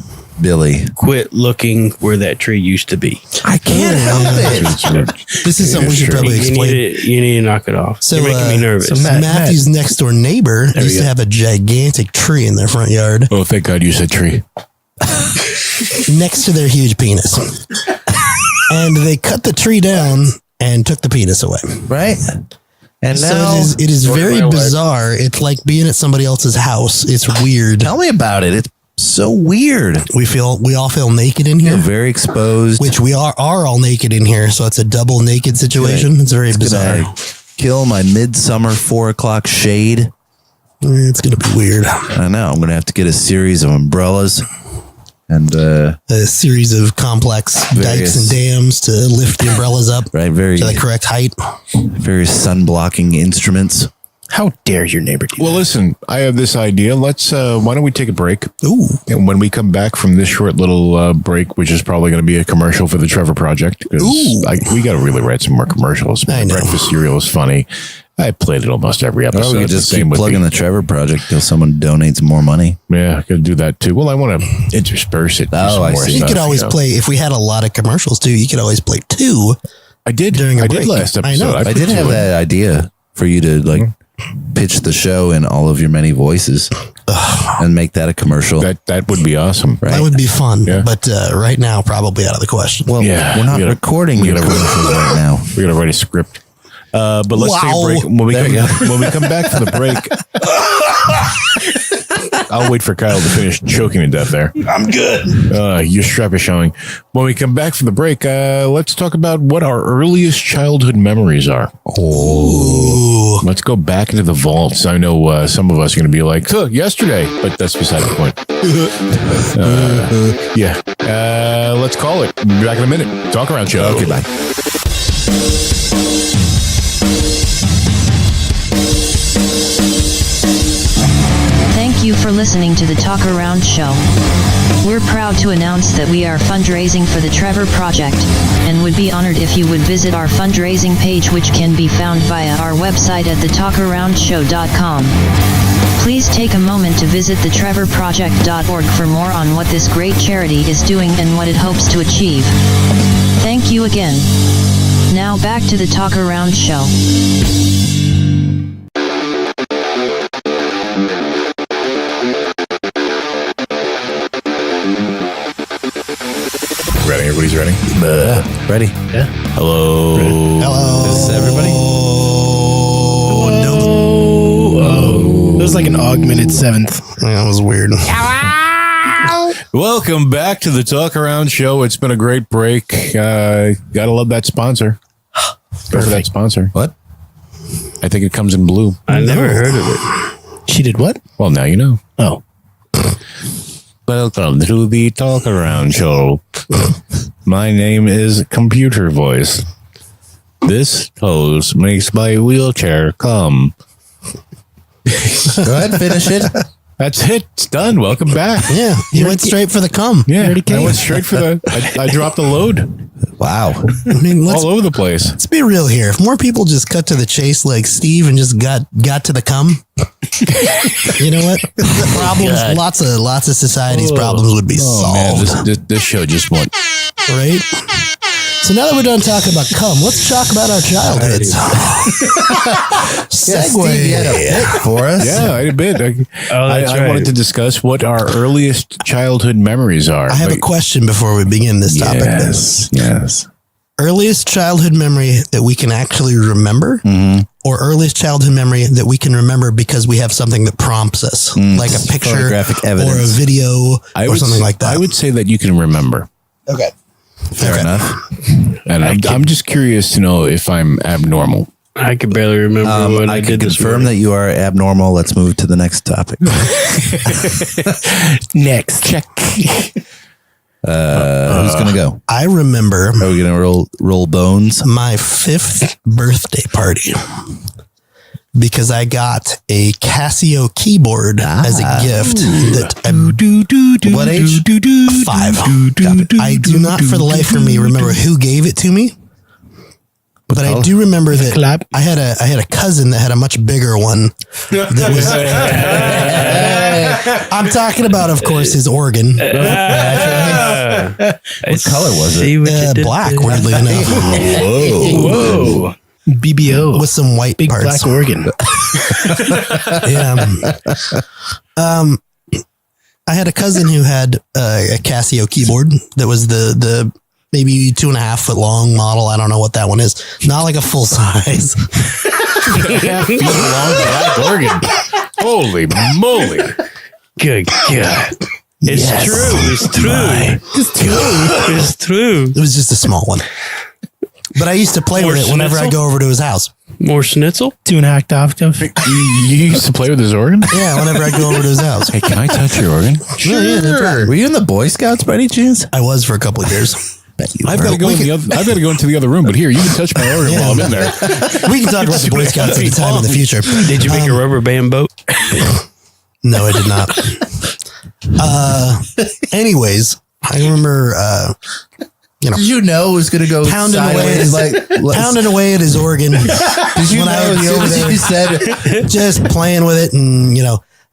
S1: Billy.
S3: Quit looking where that tree used to be.
S1: I can't help it.
S2: This is something we should probably explain.
S3: You need to knock it off.
S2: So,
S3: You're making me nervous.
S5: so
S2: Matthew's next door neighbor used to have a gigantic tree in their front yard
S4: Oh, thank God you said tree.
S2: next to their huge penis. And they cut the tree down and took the penis away.
S1: Right? And
S2: So
S1: now,
S2: it is very bizarre. It's like being at somebody else's house. It's weird.
S1: tell me about it. It's so weird.
S2: We all feel naked in here,
S1: Very exposed.
S2: which we are all naked in here. So it's a double naked situation. It's very bizarre.
S1: Gonna kill my midsummer 4 o'clock shade.
S2: It's going to be weird.
S1: I know. I'm going to have to get a series of umbrellas and
S2: A series of complex dikes and dams to lift the umbrellas up
S1: right, very
S2: to the correct height.
S1: various sun blocking instruments.
S5: How dare your neighbor do
S4: Well, listen, I have this idea. Let's, why don't we take a break?
S2: Ooh.
S4: And when we come back from this short little break, which is probably going to be a commercial for the Trevor Project, because we got to really write some more commercials.
S2: I know.
S4: Breakfast cereal is funny. I played it almost every episode.
S1: Or we could
S4: It's
S1: just
S4: the
S1: keep
S4: same with
S1: plugging
S4: me.
S1: the Trevor Project till someone donates more money.
S4: Yeah, I could do that too. Well, I want to intersperse it.
S1: Oh,
S4: some
S1: I
S4: more
S1: see.
S2: You
S4: stuff,
S2: could always
S4: know.
S2: play, if we had a lot of commercials too, you could always play 2
S4: I did
S2: during a
S4: I
S2: break.
S4: did last
S2: I
S4: episode.
S2: know.
S1: I
S4: put
S1: did
S4: 2
S1: have
S4: in.
S1: that idea for you to like pitch the show in all of your many voices and make that a commercial.
S4: That would be awesome.
S1: Right.
S2: That would be fun.
S4: Yeah.
S2: But right now, probably out of the question.
S1: Well,
S4: Yeah,
S1: we're not
S4: we gotta-
S1: recording
S4: we
S1: your
S4: gotta-
S1: commercials right now.
S4: We got to write a script. But let's take a
S2: Wow.
S4: break.
S1: There you go.
S4: When we come back from the break, I'll wait for Kyle to finish choking to death there.
S2: I'm good.
S4: Your strap is showing. When we come back from the break, let's talk about what our earliest childhood memories are.
S2: Ooh.
S4: Let's go back into the vaults. I know some of us are going to be like, huh, yesterday, but that's beside the point. Let's call it. Be back in a minute. Talkaround Show.
S1: Okay, bye.
S6: Thank you for listening to the Talkaround Show. We're proud to announce that we are fundraising for the Trevor Project, and would be honored if you would visit our fundraising page, which can be found via our website at thetalkaroundshow.com. Please take a moment to visit thetrevorproject.org for more on what this great charity is doing and what it hopes to achieve. Thank you again. Now back to the Talkaround Show.
S4: Ready? Everybody's ready?
S1: Ready?
S4: Hello.
S2: Hello.
S1: Is everybody?
S5: It was like an augmented 7th.
S2: That was weird.
S4: Welcome back to the Talk Around Show. It's been a great break. Gotta love that sponsor. Go for that sponsor.
S1: What?
S4: I think it comes in blue.
S3: I never heard of it.
S5: She did what?
S4: Well, now you know.
S5: Oh.
S4: Welcome to the Talk Around Show. My name is Computer Voice. This hose makes my wheelchair come.
S1: Go ahead, finish it.
S4: That's it. It's done. Welcome back.
S2: Yeah, you went straight for the cum.
S4: Yeah,
S5: already
S4: I
S5: came.
S4: went straight for the. I dropped the load
S1: Wow.
S2: I mean, let's
S4: all over the place.
S2: be real here. If more people just cut to the chase like Steve and just got to the cum, you know what? The problems, lots of society's problems would be
S4: Man,
S2: solved,
S4: this show just went.
S2: right? So now that we're done talking about cum, let's talk about our childhoods.
S1: Steve, you had a
S2: Segue.
S1: pick for us.
S4: Yeah, I did. I
S3: right.
S4: wanted to discuss what our earliest childhood memories are.
S2: I have a question before we begin this topic.
S4: Yes.
S2: Earliest childhood memory that we can actually remember, or earliest childhood memory that we can remember because we have something that prompts us, like a picture
S1: Photographic
S2: or a
S1: evidence.
S2: video or something like that.
S4: I would say that you can remember.
S2: Okay.
S1: Fair enough.
S4: And I'm just curious to know if I'm abnormal.
S3: I can barely remember what I
S1: I can
S3: did this
S1: confirm
S3: morning.
S1: that you are abnormal. Let's move to the next topic.
S5: Next.
S4: Check.
S1: Who's going to go?
S2: I remember
S1: Are we going to roll bones?
S2: my 5th birthday party because I got a Casio keyboard as a gift.
S1: What age?
S2: 5. I do not for the life of me remember who gave it to me. But I do remember that
S5: Clap.
S2: I had a cousin that had a much bigger one that was I'm talking about, of course, his organ.
S1: What color was
S3: See
S1: it?
S3: what you did
S2: Black,
S3: there.
S2: weirdly enough,
S5: Whoa. BBO.
S2: with some white
S5: Big
S2: parts.
S5: black organ.
S2: Yeah. I had a cousin who had a Casio keyboard that was the maybe 2.5 foot long model. I don't know what that one is. Not like a full size.
S4: Half feet long black organ. Holy moly.
S3: Good God. It's
S2: Yes.
S3: true. It's true. It's true.
S2: It was just a small one. But I used to play
S3: More
S2: with it whenever I
S3: schnitzel?
S2: go over to his house.
S3: More schnitzel?
S5: 2.5 octave.
S4: You used to play with his organ?
S2: Yeah, whenever I go over to his house.
S4: Hey, can I touch your organ?
S2: Yeah, that's right.
S1: Were you in the Boy Scouts by any chance?
S2: I was for a couple of years.
S4: I've got to go I've got to go into the other room, but here, you can touch my organ while I'm in there.
S2: We can talk about the Boy Scouts at a time in the future.
S3: Did you make a rubber band boat?
S2: No, I did not. Anyways, I remember,
S1: Did you know it was going to go
S2: pounding away, at
S1: sideways?
S2: his, pounding away at his organ.
S1: Did you
S2: when
S1: know
S2: I would be
S1: as soon
S2: over
S1: as
S2: there,
S1: you said
S2: just playing with it, and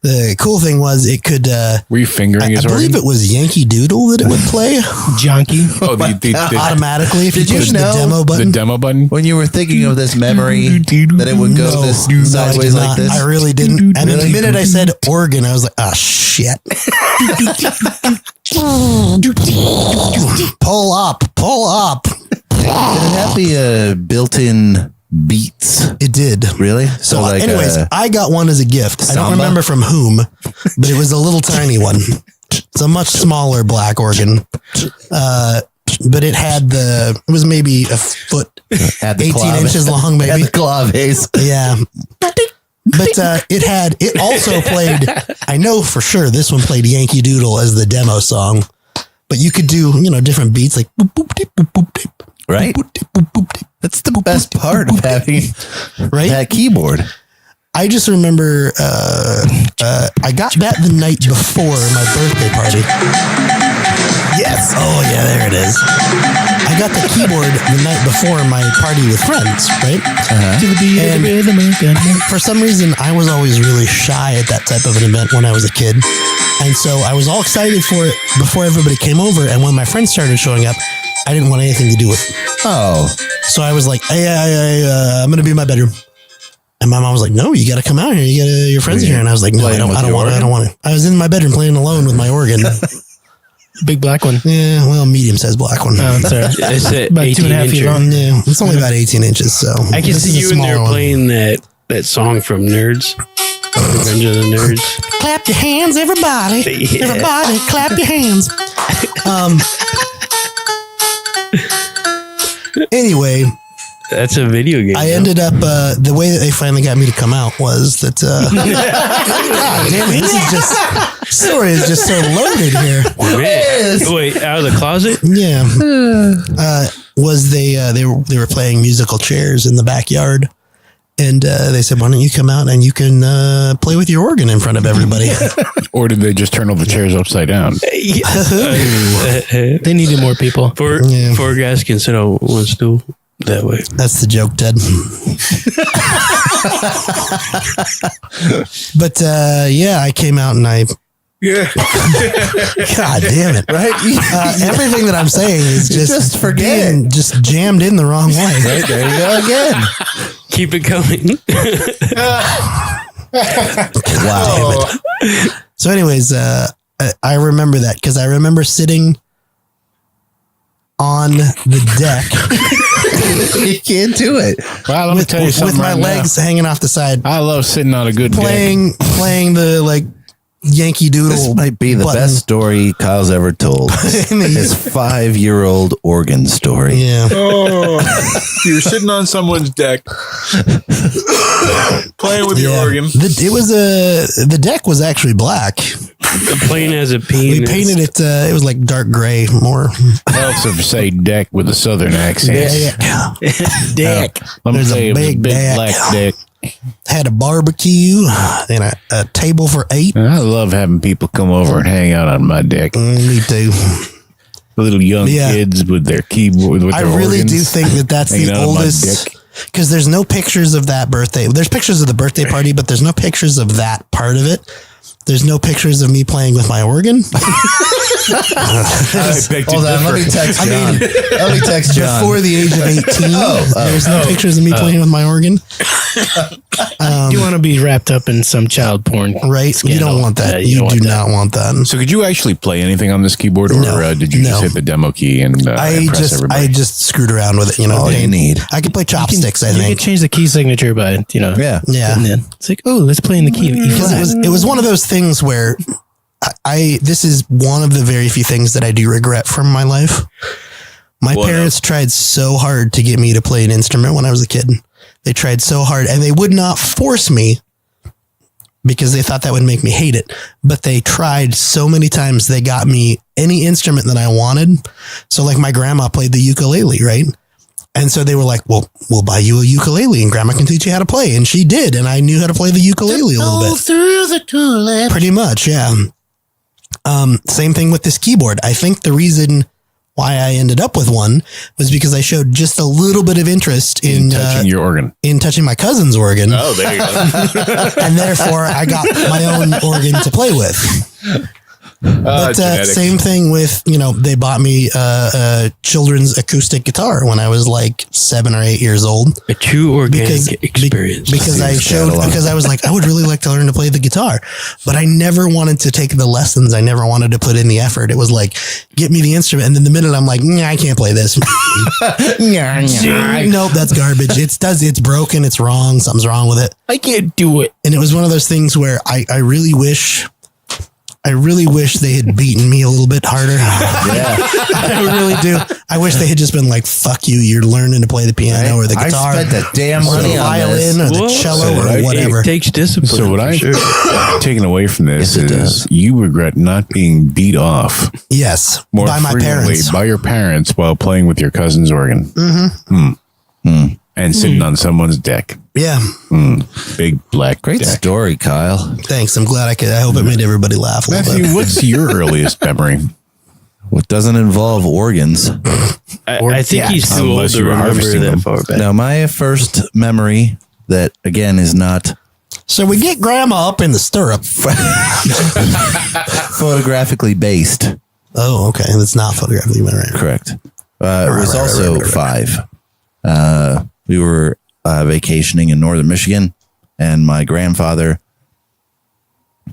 S2: the cool thing was it could.
S4: Were you fingering
S2: I
S4: his
S2: believe
S4: organ?
S2: it was Yankee Doodle that it would play
S5: Junkie.
S4: Oh, the
S2: automatically if
S1: Did
S2: you
S1: you
S2: push
S1: know
S2: the demo button.
S4: demo button?
S1: when you were thinking of this memory that it would go this
S2: I
S1: sideways
S2: did
S1: like
S2: not.
S1: this?
S2: I really didn't. And the minute I said organ, I was like, ah, shit. Pull up.
S1: Did it have the built-in beats?
S2: It did.
S1: Really?
S2: So, anyways, I got one as a gift. I
S1: Samba?
S2: don't remember from whom, but it was a little tiny one. It's a much smaller black organ. But it had it was maybe a foot,
S1: had the
S2: 18
S1: clave-
S2: inches long,
S1: had
S2: maybe.
S1: the claves.
S2: Yeah. But it also played, I know for sure this one played Yankee Doodle as the demo song, but you could do, different beats like boop, boop, dip, boop, boop, dip,
S1: Right?
S2: boop, dip, boop, boop, dip.
S1: That's the best part of having
S2: Right?
S1: that keyboard.
S2: I just remember I got that the night before my birthday party. Yes. Oh, yeah, there it is. I got the keyboard the night before my party with friends, right?
S5: To the beat of the rhythm of gunman.
S2: For some reason, I was always really shy at that type of an event when I was a kid. And so I was all excited for it before everybody came over. And when my friends started showing up, I didn't want anything to do with it.
S1: Oh,
S2: So I was like, hey, I'm going to be in my bedroom. And my mom was like, no, you got to come out here. Your friends are here. And I was like, no, I don't want to. I was in my bedroom playing alone with my organ.
S5: Big black one.
S2: Yeah, well, medium sized black one.
S5: Oh, sorry.
S3: It's
S5: About
S3: 18
S5: 2.5 feet
S3: incher.
S5: long.
S2: Yeah, it's only about 18 inches. So
S3: I can
S2: this
S3: see
S2: is a
S3: you in there
S2: smaller one.
S3: playing that song from Nerds. Revenge of the Nerds.
S2: Clap your hands, everybody.
S3: Yeah.
S2: Everybody, clap your hands. Anyway,
S3: That's a video game.
S2: I ended up the way that they finally got me to come out was that. God damn it, this is just story is just so loaded here.
S3: Man. Wait, out of the closet?
S2: Yeah, was they were playing musical chairs in the backyard, and they said, "Why don't you come out and you can play with your organ in front of everybody?"
S4: Or did they just turn all the chairs upside down?
S5: They needed more people.
S3: Four guys can sit on one stool that way.
S2: That's the joke, Ted. But yeah, I came out and I.
S3: Yeah.
S2: God damn it!
S1: right?
S2: Everything that I'm saying is just
S1: forget.
S2: just jammed in the wrong way.
S1: Right, there you go again.
S3: Keep it coming.
S2: Wow. So, anyways, I remember that because I remember sitting on the deck
S1: You can't do it.
S4: Well, let me tell you something
S2: with my
S4: right
S2: legs hanging off the side,
S4: now. I love sitting on a good deck.
S2: playing the like Yankee Doodle.
S1: This might be the
S2: button.
S1: best story Kyle's ever told. His 5-year-old organ story.
S2: Yeah.
S4: Oh, you're sitting on someone's deck, playing with
S2: Yeah. The deck was actually black.
S3: Playing as a penis.
S2: We painted it. It was like dark gray, more.
S4: I also say deck with a southern accent.
S2: Yeah.
S4: Deck. Let me
S2: There's a
S4: tell you, it was a
S2: big
S4: big
S2: deck.
S4: black deck.
S2: Had a barbecue and a table for 8.
S4: And I love having people come over and hang out on my deck.
S2: Me too.
S4: Little young
S2: Yeah.
S4: kids with their keyboard. With
S2: I
S4: their
S2: really
S4: organs
S2: do think that that's
S4: hanging
S2: the
S4: out on my
S2: oldest.
S4: deck.
S2: Because there's no pictures of that birthday. There's pictures of the birthday party, but there's no pictures of that part of it. There's no pictures of me playing with my organ.
S1: Hold on, let me text John. Let me text John.
S2: Before the age of 18, there's no pictures of me playing with my organ.
S5: You want to be wrapped up in some child porn,
S2: right?
S5: scandal.
S2: You don't want that. You do not want that.
S4: So could you actually play anything on this keyboard, or did you just hit the demo key and press everybody?
S2: I just screwed around with it.
S1: All you need.
S2: I could play chopsticks. I
S5: You
S2: think.
S5: can change the key signature by
S1: Yeah.
S5: And then it's like, oh, let's play in the key.
S2: Because it was one of those things where this is one of the very few things that I do regret from my life. My parents tried so hard to get me to play an instrument when I was a kid. They tried so hard, and they would not force me because they thought that would make me hate it. But they tried so many times. They got me any instrument that I wanted. So like my grandma played the ukulele, right? And so they were like, well, we'll buy you a ukulele and grandma can teach you how to play. And she did. And I knew how to play the ukulele a little bit.
S5: Through the tulip.
S2: Pretty much, yeah. Same thing with this keyboard. I think the reason why I ended up with one was because I showed just a little bit of interest in
S4: touching your organ,
S2: in touching my cousin's organ.
S4: Oh, there you go.
S2: And therefore I got my own organ to play with. But same thing with, they bought me a children's acoustic guitar when I was like 7 or 8 years old.
S3: A true organic experience.
S2: Because I was like, I would really like to learn to play the guitar, but I never wanted to take the lessons. I never wanted to put in the effort. It was like, get me the instrument. And then the minute I'm like, I can't play this. Nope, that's garbage. It's broken. It's wrong. Something's wrong with it.
S5: I can't do it.
S2: And it was one of those things where I really wish they had beaten me a little bit harder. I really do. I wish they had just been like, fuck you, you're learning to play the piano or the guitar.
S1: I spent that damn
S2: or the
S1: money on this.
S2: violin or the cello or whatever.
S3: It takes discipline.
S4: So what I've taken away from this is you regret not being beat off
S2: Yes,
S4: more
S2: by my
S4: frequently
S2: parents.
S4: by your parents while playing with your cousin's organ.
S2: Mm-hmm.
S4: And sitting on someone's deck.
S2: Yeah.
S4: Big black
S1: Great
S4: deck.
S1: story, Kyle.
S2: Thanks. I'm glad I hope it made everybody laugh a little
S4: Matthew,
S2: bit.
S4: what's your earliest memory?
S1: What doesn't involve organs.
S3: I think he's too old
S4: Unless
S3: to
S4: you were
S3: remember
S4: harvesting
S3: that
S4: them.
S3: far back.
S1: Now, my first memory that, again, is not
S2: So we get grandma up in the stirrup.
S1: photographically based.
S2: Oh, okay. That's not photographically right.
S1: Correct. It was also 5. We were vacationing in northern Michigan, and my grandfather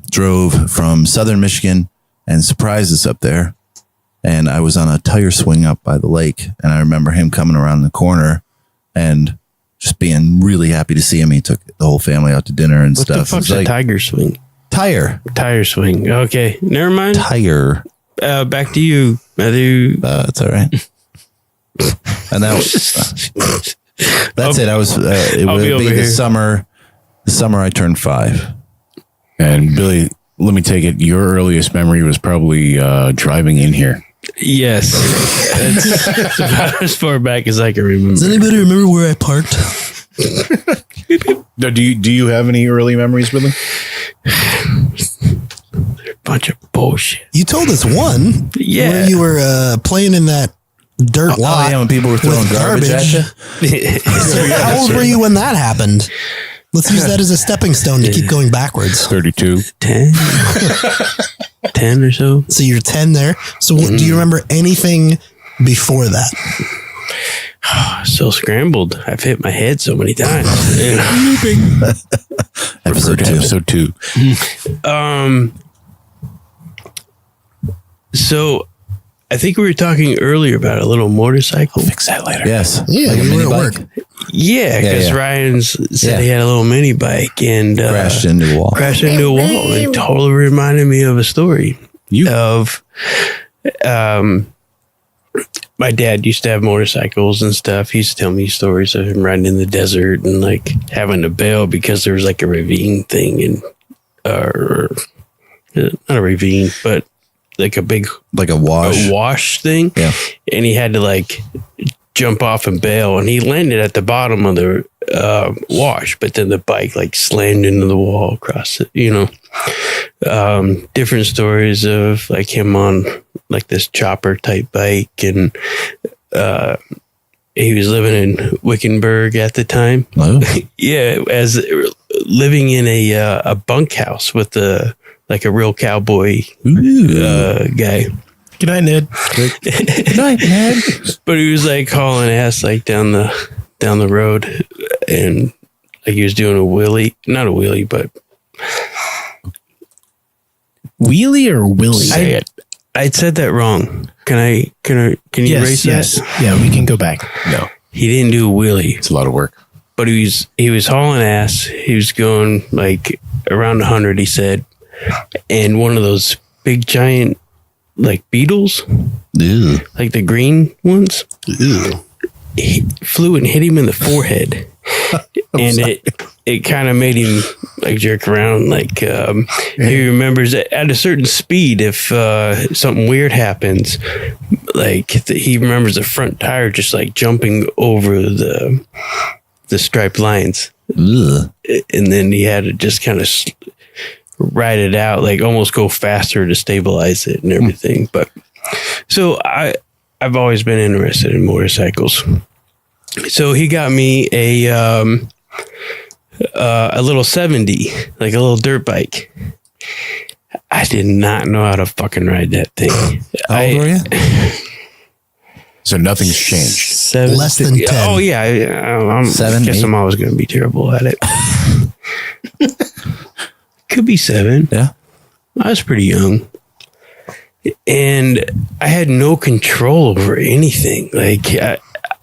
S1: drove from southern Michigan and surprised us up there. And I was on a tire swing up by the lake, and I remember him coming around the corner and just being really happy to see him. He took the whole family out to dinner and
S3: What
S1: stuff.
S3: the fuck's a tiger swing?
S1: Tire.
S3: Tire swing. Okay, never mind.
S1: Tire.
S3: Back to you, Matthew.
S1: That's all right. And that was, that's it. I was, it
S3: I'll
S1: would
S3: be
S1: be
S3: over
S1: the
S3: here.
S1: summer I turned 5.
S4: And Billy, let me take it. Your earliest memory was probably driving in here.
S3: Yes, it's about as far back as I can remember.
S2: Does anybody remember where I parked?
S4: Now, do you have any early memories, Billy?
S3: Bunch of bullshit.
S2: You told us one.
S3: Yeah.
S2: Where you were playing in that dirt lot.
S1: Oh, yeah, when people were throwing
S2: with
S1: garbage at you.
S2: So how old were you when that happened? Let's use that as a stepping stone to keep going backwards.
S4: 32.
S3: 10? 10 or so.
S2: So you're 10 there. So do you remember anything before that?
S3: So scrambled. I've hit my head so many times.
S1: Episode 2.
S3: So I think we were talking earlier about a little motorcycle.
S4: Fix that later.
S1: Yes.
S2: Yeah,
S1: Like a
S2: we
S1: mini
S2: were at
S1: bike.
S2: work.
S3: Yeah, because Ryan said he had a little mini bike and
S1: Crashed into a wall.
S3: Crashed into a wall. It totally reminded me of a story of my dad used to have motorcycles and stuff. He used to tell me stories of him riding in the desert and like having to bail because there was like a ravine thing and not a ravine, but like a big
S1: Like a wash.
S3: wash thing.
S1: Yeah.
S3: And he had to like jump off and bail, and he landed at the bottom of the wash, but then the bike like slammed into the wall across it, different stories of like him on like this chopper type bike, and he was living in Wickenburg at the time.
S1: Oh.
S3: Yeah, as living in a bunkhouse with the like a real cowboy guy.
S5: Good night, Ned.
S1: Good night, Ned.
S3: But he was like hauling ass like down the road, and like he was doing a wheelie, not a wheelie, but
S5: Wheelie or Willie?
S3: I said that wrong. Can you erase that?
S5: Yeah, we can go back.
S4: No,
S3: He didn't do a wheelie,
S4: it's a lot of work.
S3: but he was hauling ass. He was going like around 100, he said, and one of those big giant like beetles,
S1: Ew.
S3: like the green ones, he flew and hit him in the forehead. And it kind of made him like jerk around. Like he remembers that at a certain speed, if something weird happens, like he remembers the front tire just like jumping over the striped lines.
S1: Ugh.
S3: And then he had to just kind of ride it out, like almost go faster to stabilize it and everything. But so I've always been interested in motorcycles. So he got me a little 70, like a little dirt bike. I did not know how to fucking ride that thing.
S1: How old were you?
S4: So nothing's changed.
S2: Less than 10.
S3: Oh yeah, I guess I'm always going to be terrible at it. Could be 7.
S1: Yeah.
S3: I was pretty young. And I had no control over anything. Like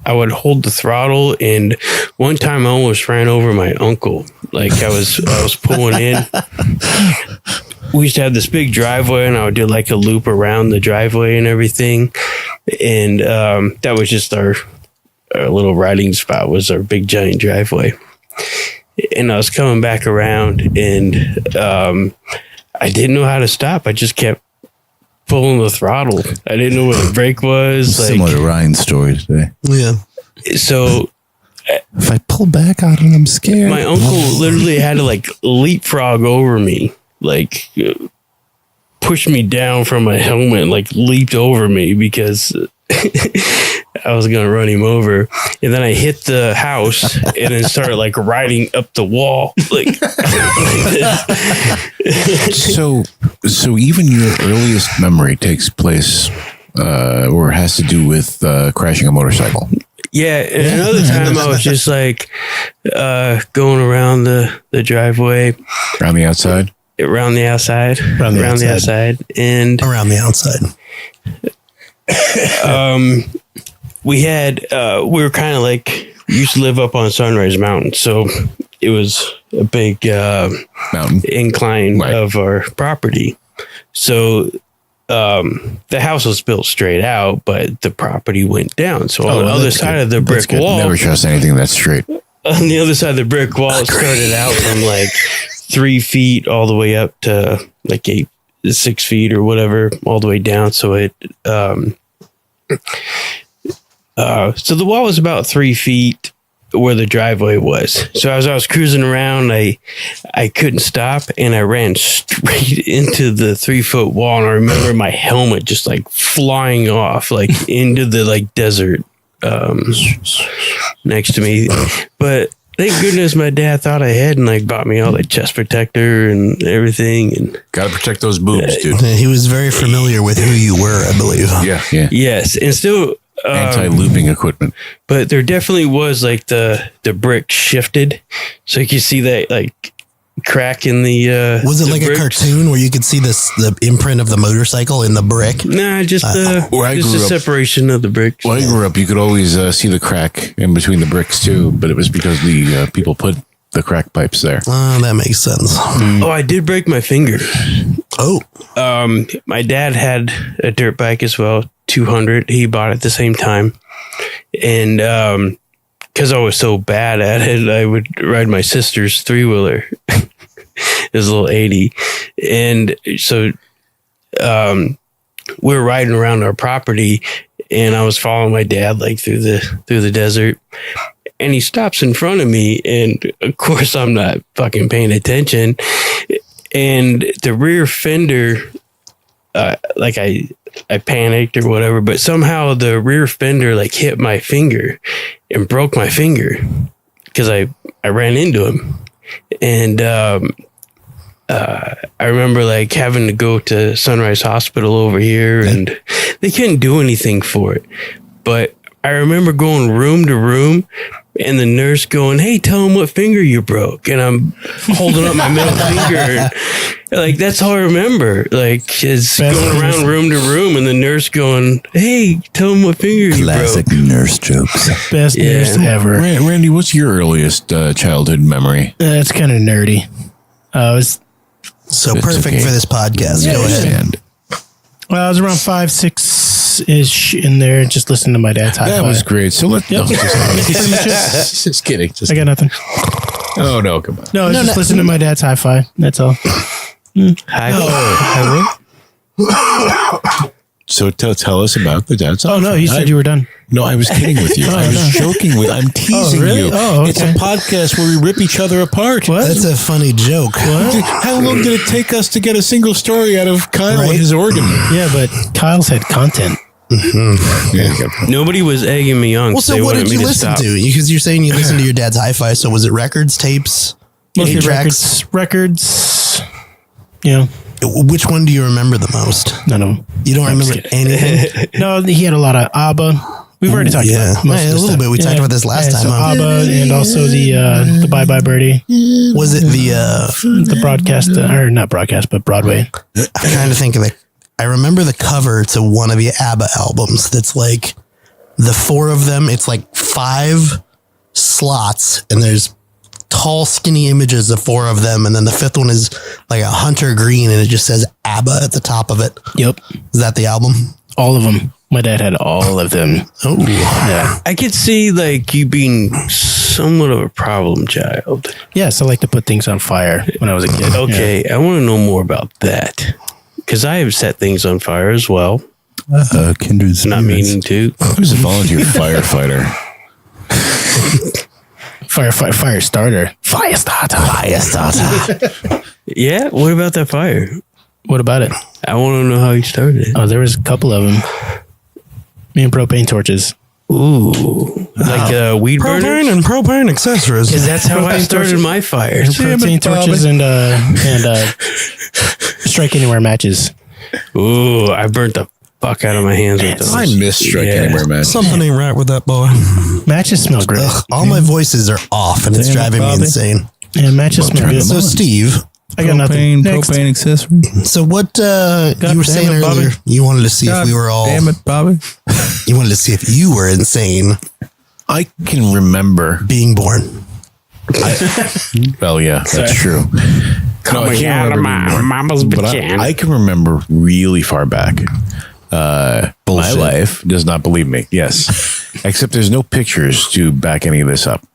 S3: I would hold the throttle, and one time I almost ran over my uncle. Like I was pulling in. We used to have this big driveway, and I would do like a loop around the driveway and everything. And that was just our little riding spot, was our big giant driveway. And I was coming back around, and I didn't know how to stop. I just kept pulling the throttle. I didn't know where the brake was.
S1: Similar to Ryan's story today.
S2: Yeah.
S3: So
S1: If I pull back on it, I'm scared.
S3: my uncle literally had to like leapfrog over me, like push me down from my helmet, and like leaped over me because I was going to run him over. And then I hit the house and then started like riding up the wall. Like,
S4: So even your earliest memory takes place or has to do with crashing a motorcycle.
S3: yeah. And another time I was just like going around the driveway,
S4: Around the outside?
S3: around the outside,
S5: Around the outside.
S3: and
S2: Around the outside.
S3: we were kind of like, we used to live up on Sunrise Mountain, so it was a big
S4: Mountain.
S3: incline
S4: Right.
S3: of our property. So the house was built straight out, but the property went down. So on the other side of the brick wall,
S4: Never trust anything that's straight.
S3: on the other side of the brick wall, it started out from like 3 feet all the way up to like 6 feet or whatever, all the way down. So it, so the wall was about 3 feet where the driveway was. So as I was cruising around, I couldn't stop, and I ran straight into the 3 foot wall. And I remember my helmet just like flying off, like into the like desert next to me. But thank goodness my dad thought ahead and like bought me all the chest protector and everything. And
S4: Got to protect those boobs, dude.
S2: He was very familiar with who you were, I believe.
S4: Yeah.
S3: yes, and still
S4: Anti-looping equipment.
S3: but there definitely was like the brick shifted, so you could see that like crack in the
S2: Was it
S3: the
S2: like
S3: bricks.
S2: a cartoon where you could see the imprint of the motorcycle in the brick?
S3: Nah, just
S4: Where I
S3: just the
S4: grew up-
S3: separation of the bricks.
S4: When I grew up, you could always see the crack in between the bricks too, but it was because the people put the crack pipes there.
S2: Oh, that makes sense.
S3: Oh, I did break my finger.
S2: Oh,
S3: My dad had a dirt bike as well, 200. He bought it at the same time, and because I was so bad at it, I would ride my sister's 3-wheeler. It was a little 80, and so we were riding around our property, and I was following my dad like through the desert, and he stops in front of me, and of course I'm not fucking paying attention, and the rear fender, like I panicked or whatever, but somehow the rear fender like hit my finger and broke my finger because I ran into him. And I I remember like having to go to Sunrise Hospital over here, and they couldn't do anything for it. But I remember going room to room, and the nurse going, "Hey, tell him what finger you broke." And I'm holding up my middle finger. Like, that's all I remember. Like, it's going around room to room, and the nurse going, "Hey, tell him what finger you broke."
S1: Classic nurse jokes.
S5: Best news ever.
S4: Randy, what's your earliest childhood memory?
S5: It's kind of nerdy. It was
S2: So perfect for this podcast. Go ahead.
S5: Well, I was around 5, 6-ish in there, just listening to my dad's high
S4: That
S5: five.
S4: was great. So let's
S5: Just
S4: kidding.
S5: I got nothing.
S4: Oh no, come on.
S5: No, just listen to my dad's high five. That's all.
S4: So tell us about the dad's.
S5: Oh no, you said you were done.
S4: No, I was kidding with you. I was joking with. I'm teasing
S5: really?
S4: you.
S5: Oh, okay.
S4: It's a podcast where we rip each other apart.
S5: What?
S2: That's a funny joke.
S4: How long did it take us to get a single story out of Kyle and his organ?
S5: Yeah, but Kyle's had content.
S3: Nobody was egging me on.
S2: Well, so what did you listen to? Because you're saying you listened to your dad's hi-fi. So was it records, tapes,
S5: Mostly
S2: 8 tracks?
S5: records. Yeah,
S2: Which one do you remember the most?
S5: none of them.
S2: You don't remember anything?
S5: No, he had a lot of ABBA. We've already talked about most
S2: Yeah,
S5: of
S2: a little bit. We talked about this last time.
S5: So
S2: huh?
S5: ABBA and also the Bye Bye Birdie,
S2: Was it
S5: the broadcast, or not broadcast, but Broadway.
S2: I'm trying to think of it. I remember the cover to one of the ABBA albums that's like the 4 of them. It's like 5 slots and there's tall, skinny images of 4 of them. And then the 5th one is like a hunter green and it just says ABBA at the top of it.
S5: Yep,
S2: Is that the album?
S5: all of them. My dad had all of them.
S2: Oh,
S5: Yeah,
S3: I could see like you being somewhat of a problem child.
S5: yeah. So I like to put things on fire when I was a kid.
S3: Okay, I want to know more about that because I have set things on fire as well.
S1: Kindred spirits.
S3: Not meaning to.
S4: Who's a volunteer firefighter?
S5: Fire starter. Fire starter.
S3: Yeah, what about that fire?
S5: What about it?
S3: I want to know how you started.
S5: Oh, there was a couple of them. Me and propane torches.
S3: Ooh, like weed burners.
S2: and propane accessories.
S3: Because that's how I started my fire.
S5: Propane torches and strike anywhere matches.
S3: Ooh, I burnt the fuck out of my hands with those.
S4: I miss Strike Anywhere, man.
S2: Something ain't right with that boy.
S5: Matches smell great.
S2: Ugh, all my voices are off and it's driving me insane.
S5: Yeah, matches smell good.
S2: So Steve,
S5: I got nothing. Next.
S1: Propane accessories.
S2: so what you were saying earlier, you wanted to see if we were all,
S1: Damn it, Bobby.
S2: you wanted to see if you were insane
S4: I can remember.
S2: being born.
S4: Well, yeah, that's true. No, I can't remember being born,
S3: mama's
S4: but I can remember really far back. My life does not believe me. Yes, except there's no pictures to back any of this up.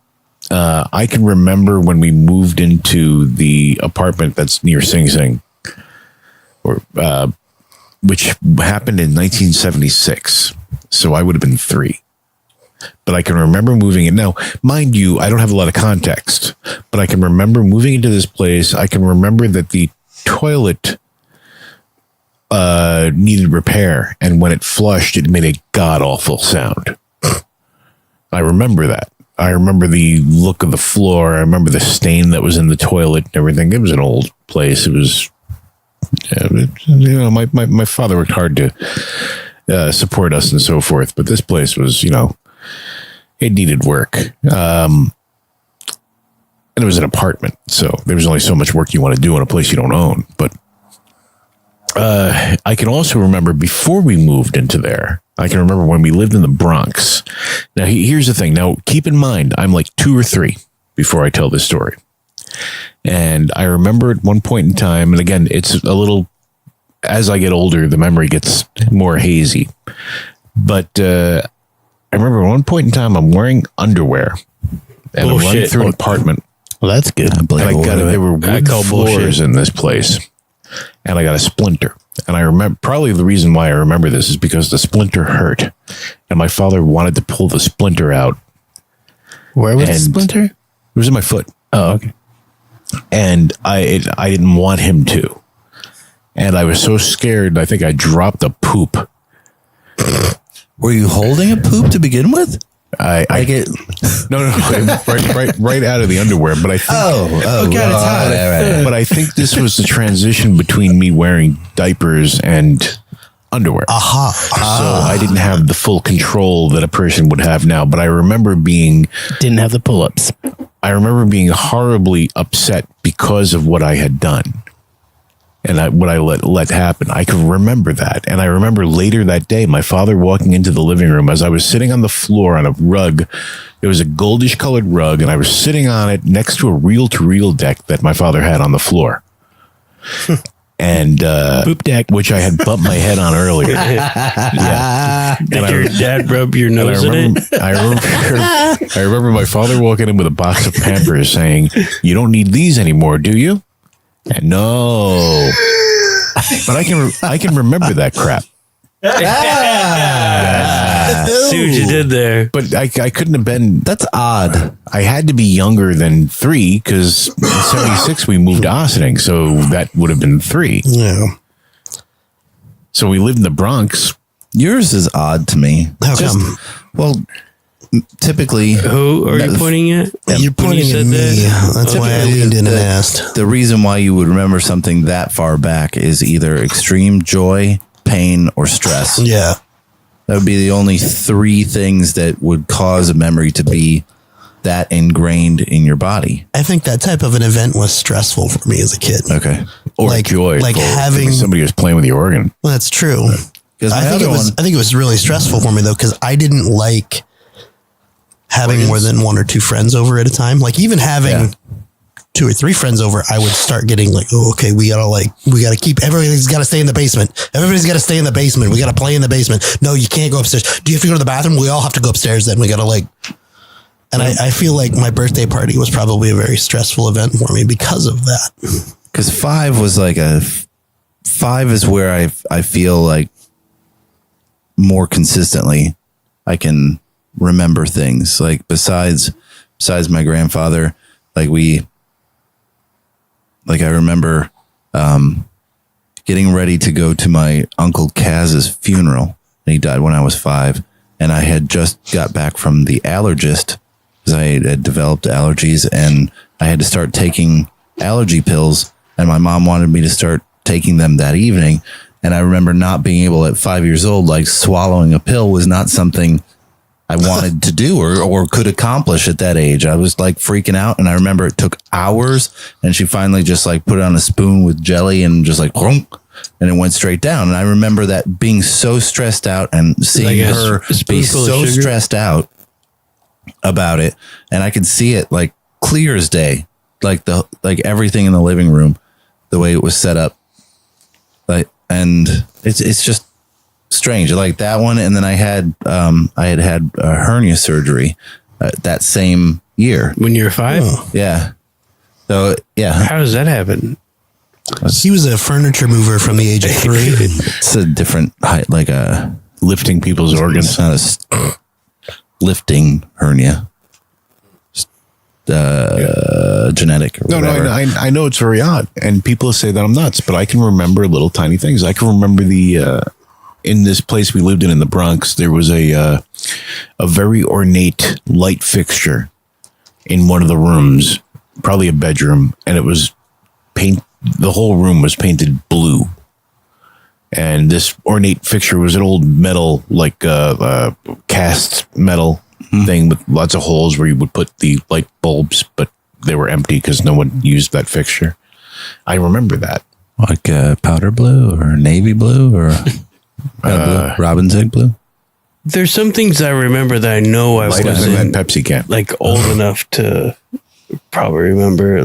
S4: I can remember when we moved into the apartment that's near Sing Sing, which happened in 1976. So I would have been 3. But I can remember moving in. Now, mind you, I don't have a lot of context, but I can remember moving into this place. I can remember that the toilet needed repair, and when it flushed, it made a god-awful sound. I remember that. I remember the look of the floor. I remember the stain that was in the toilet and everything. It was an old place. It was, my father worked hard to support us and so forth, but this place was, it needed work. And it was an apartment, so there was only so much work you want to do in a place you don't own. But I can also remember before we moved into there, I can remember when we lived in the Bronx. Now, here's the thing. Now, keep in mind, I'm like 2 or 3 before I tell this story. And I remember at one point in time, and again, it's a little, as I get older, the memory gets more hazy. But I remember at one point in time, I'm wearing underwear. And I'm running through an apartment.
S5: Well, that's good.
S4: And there were wood floors in this place. And I got a splinter. And I remember, probably the reason why I remember this is because the splinter hurt. And my father wanted to pull the splinter out.
S5: Where was the splinter?
S4: It was in my foot.
S5: Oh, okay.
S4: And I didn't want him to. And I was so scared, I think I dropped a poop.
S1: Were you holding a poop to begin with? I get
S4: no, right out of the underwear. But I think, but I think this was the transition between me wearing diapers and underwear. So I didn't have the full control that a person would have now. But I remember
S5: didn't have the pull-ups.
S4: I remember being horribly upset because of what I had done. And what I let happen. I can remember that. And I remember later that day, my father walking into the living room as I was sitting on the floor on a rug. It was a goldish colored rug, and I was sitting on it next to a reel-to-reel deck that my father had on the floor. And
S5: Boop deck,
S4: which I had bumped my head on earlier. Yeah.
S3: Did your dad rub your nose in it?
S4: I remember my father walking in with a box of Pampers saying, "You don't need these anymore, do you?" And no, but I can remember that crap.
S3: See what you did there.
S4: But I couldn't have been.
S1: That's odd.
S4: I had to be younger than 3 because in '76 we moved to Ossining, so that would have been 3.
S2: Yeah.
S4: So we lived in the Bronx.
S1: Yours is odd to me.
S2: How come?
S1: Well, typically,
S3: Who are you pointing at?
S2: You're pointing at me. That's why I leaned in and asked.
S1: the reason why you would remember something that far back is either extreme joy, pain, or stress.
S2: Yeah.
S1: That would be the only 3 things that would cause a memory to be that ingrained in your body.
S2: I think that type of an event was stressful for me as a kid.
S1: Okay.
S4: Or
S2: Like-
S4: joy.
S2: like having-
S4: somebody was playing with the organ.
S2: Well, that's true.
S1: Because
S2: I think it was really stressful for me though, because I didn't like having more than 1 or 2 friends over at a time. Like even having 2 or 3 friends over, I would start getting like, oh, okay, we gotta keep, everybody's got to stay in the basement. Everybody's got to stay in the basement. We got to play in the basement. No, you can't go upstairs. Do you have to go to the bathroom? We all have to go upstairs. Then we got to and I feel like my birthday party was probably a very stressful event for me because of that.
S1: Because 5 was 5 is where I feel like more consistently I can remember things. Like besides my grandfather, I remember getting ready to go to my Uncle Kaz's funeral. And he died when I was 5. And I had just got back from the allergist because I had developed allergies and I had to start taking allergy pills. And my mom wanted me to start taking them that evening. And I remember not being able at 5 years old, swallowing a pill was not something I wanted to do or could accomplish at that age. I was freaking out. And I remember it took hours and she finally just put it on a spoon with jelly and just and it went straight down. And I remember that being so stressed out and seeing her be so stressed out about it. And I could see it clear as day, everything in the living room, the way it was set up. And it's just strange, that one. And then I had a hernia surgery that same year
S3: When you were 5?
S2: Oh.
S1: Yeah. So yeah,
S3: How does that happen?
S2: He was a furniture mover from the age of 3.
S1: it's a different height,
S4: Lifting people's organs.
S1: it's not a lifting hernia. Genetic. Or whatever.
S4: I know it's very odd, and people say that I'm nuts, but I can remember little tiny things. I can remember in this place we lived in the Bronx, there was a very ornate light fixture in one of the rooms, probably a bedroom, and it was the whole room was painted blue. And this ornate fixture was an old metal, cast metal thing with lots of holes where you would put the light bulbs, but they were empty because no one used that fixture. I remember that.
S1: Powder blue or navy blue or robin's egg blue.
S3: There's some things I remember that I know I
S4: Light as
S3: wasn't
S4: that Pepsi can.
S3: old enough to probably remember.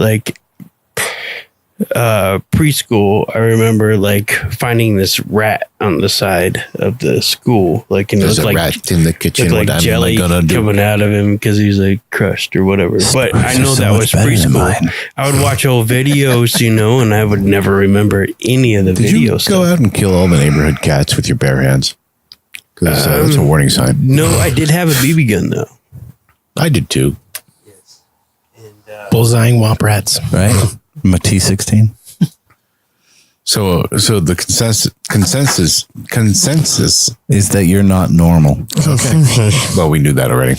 S3: Preschool, I remember finding this rat on the side of the school, and
S4: There's
S3: it
S4: a
S3: looked
S4: rat in the kitchen.
S3: looked
S4: What
S3: like
S4: am I
S3: jelly
S4: gonna do?
S3: coming out of him because he's crushed or whatever. But I know
S1: so
S3: that
S1: much
S3: was
S1: better than
S3: preschool.
S1: mine.
S3: I would watch old videos, and I would never remember any of the
S4: Did
S3: video
S4: you
S3: stuff.
S4: go out and kill all the neighborhood cats with your bare hands? Because that's a warning sign.
S3: No, I did have a BB gun though.
S4: I did too.
S5: Bullseyeing womp rats.
S1: Right? I'm a T16.
S4: So the consensus
S1: is that you're not normal.
S4: Well, we knew that already.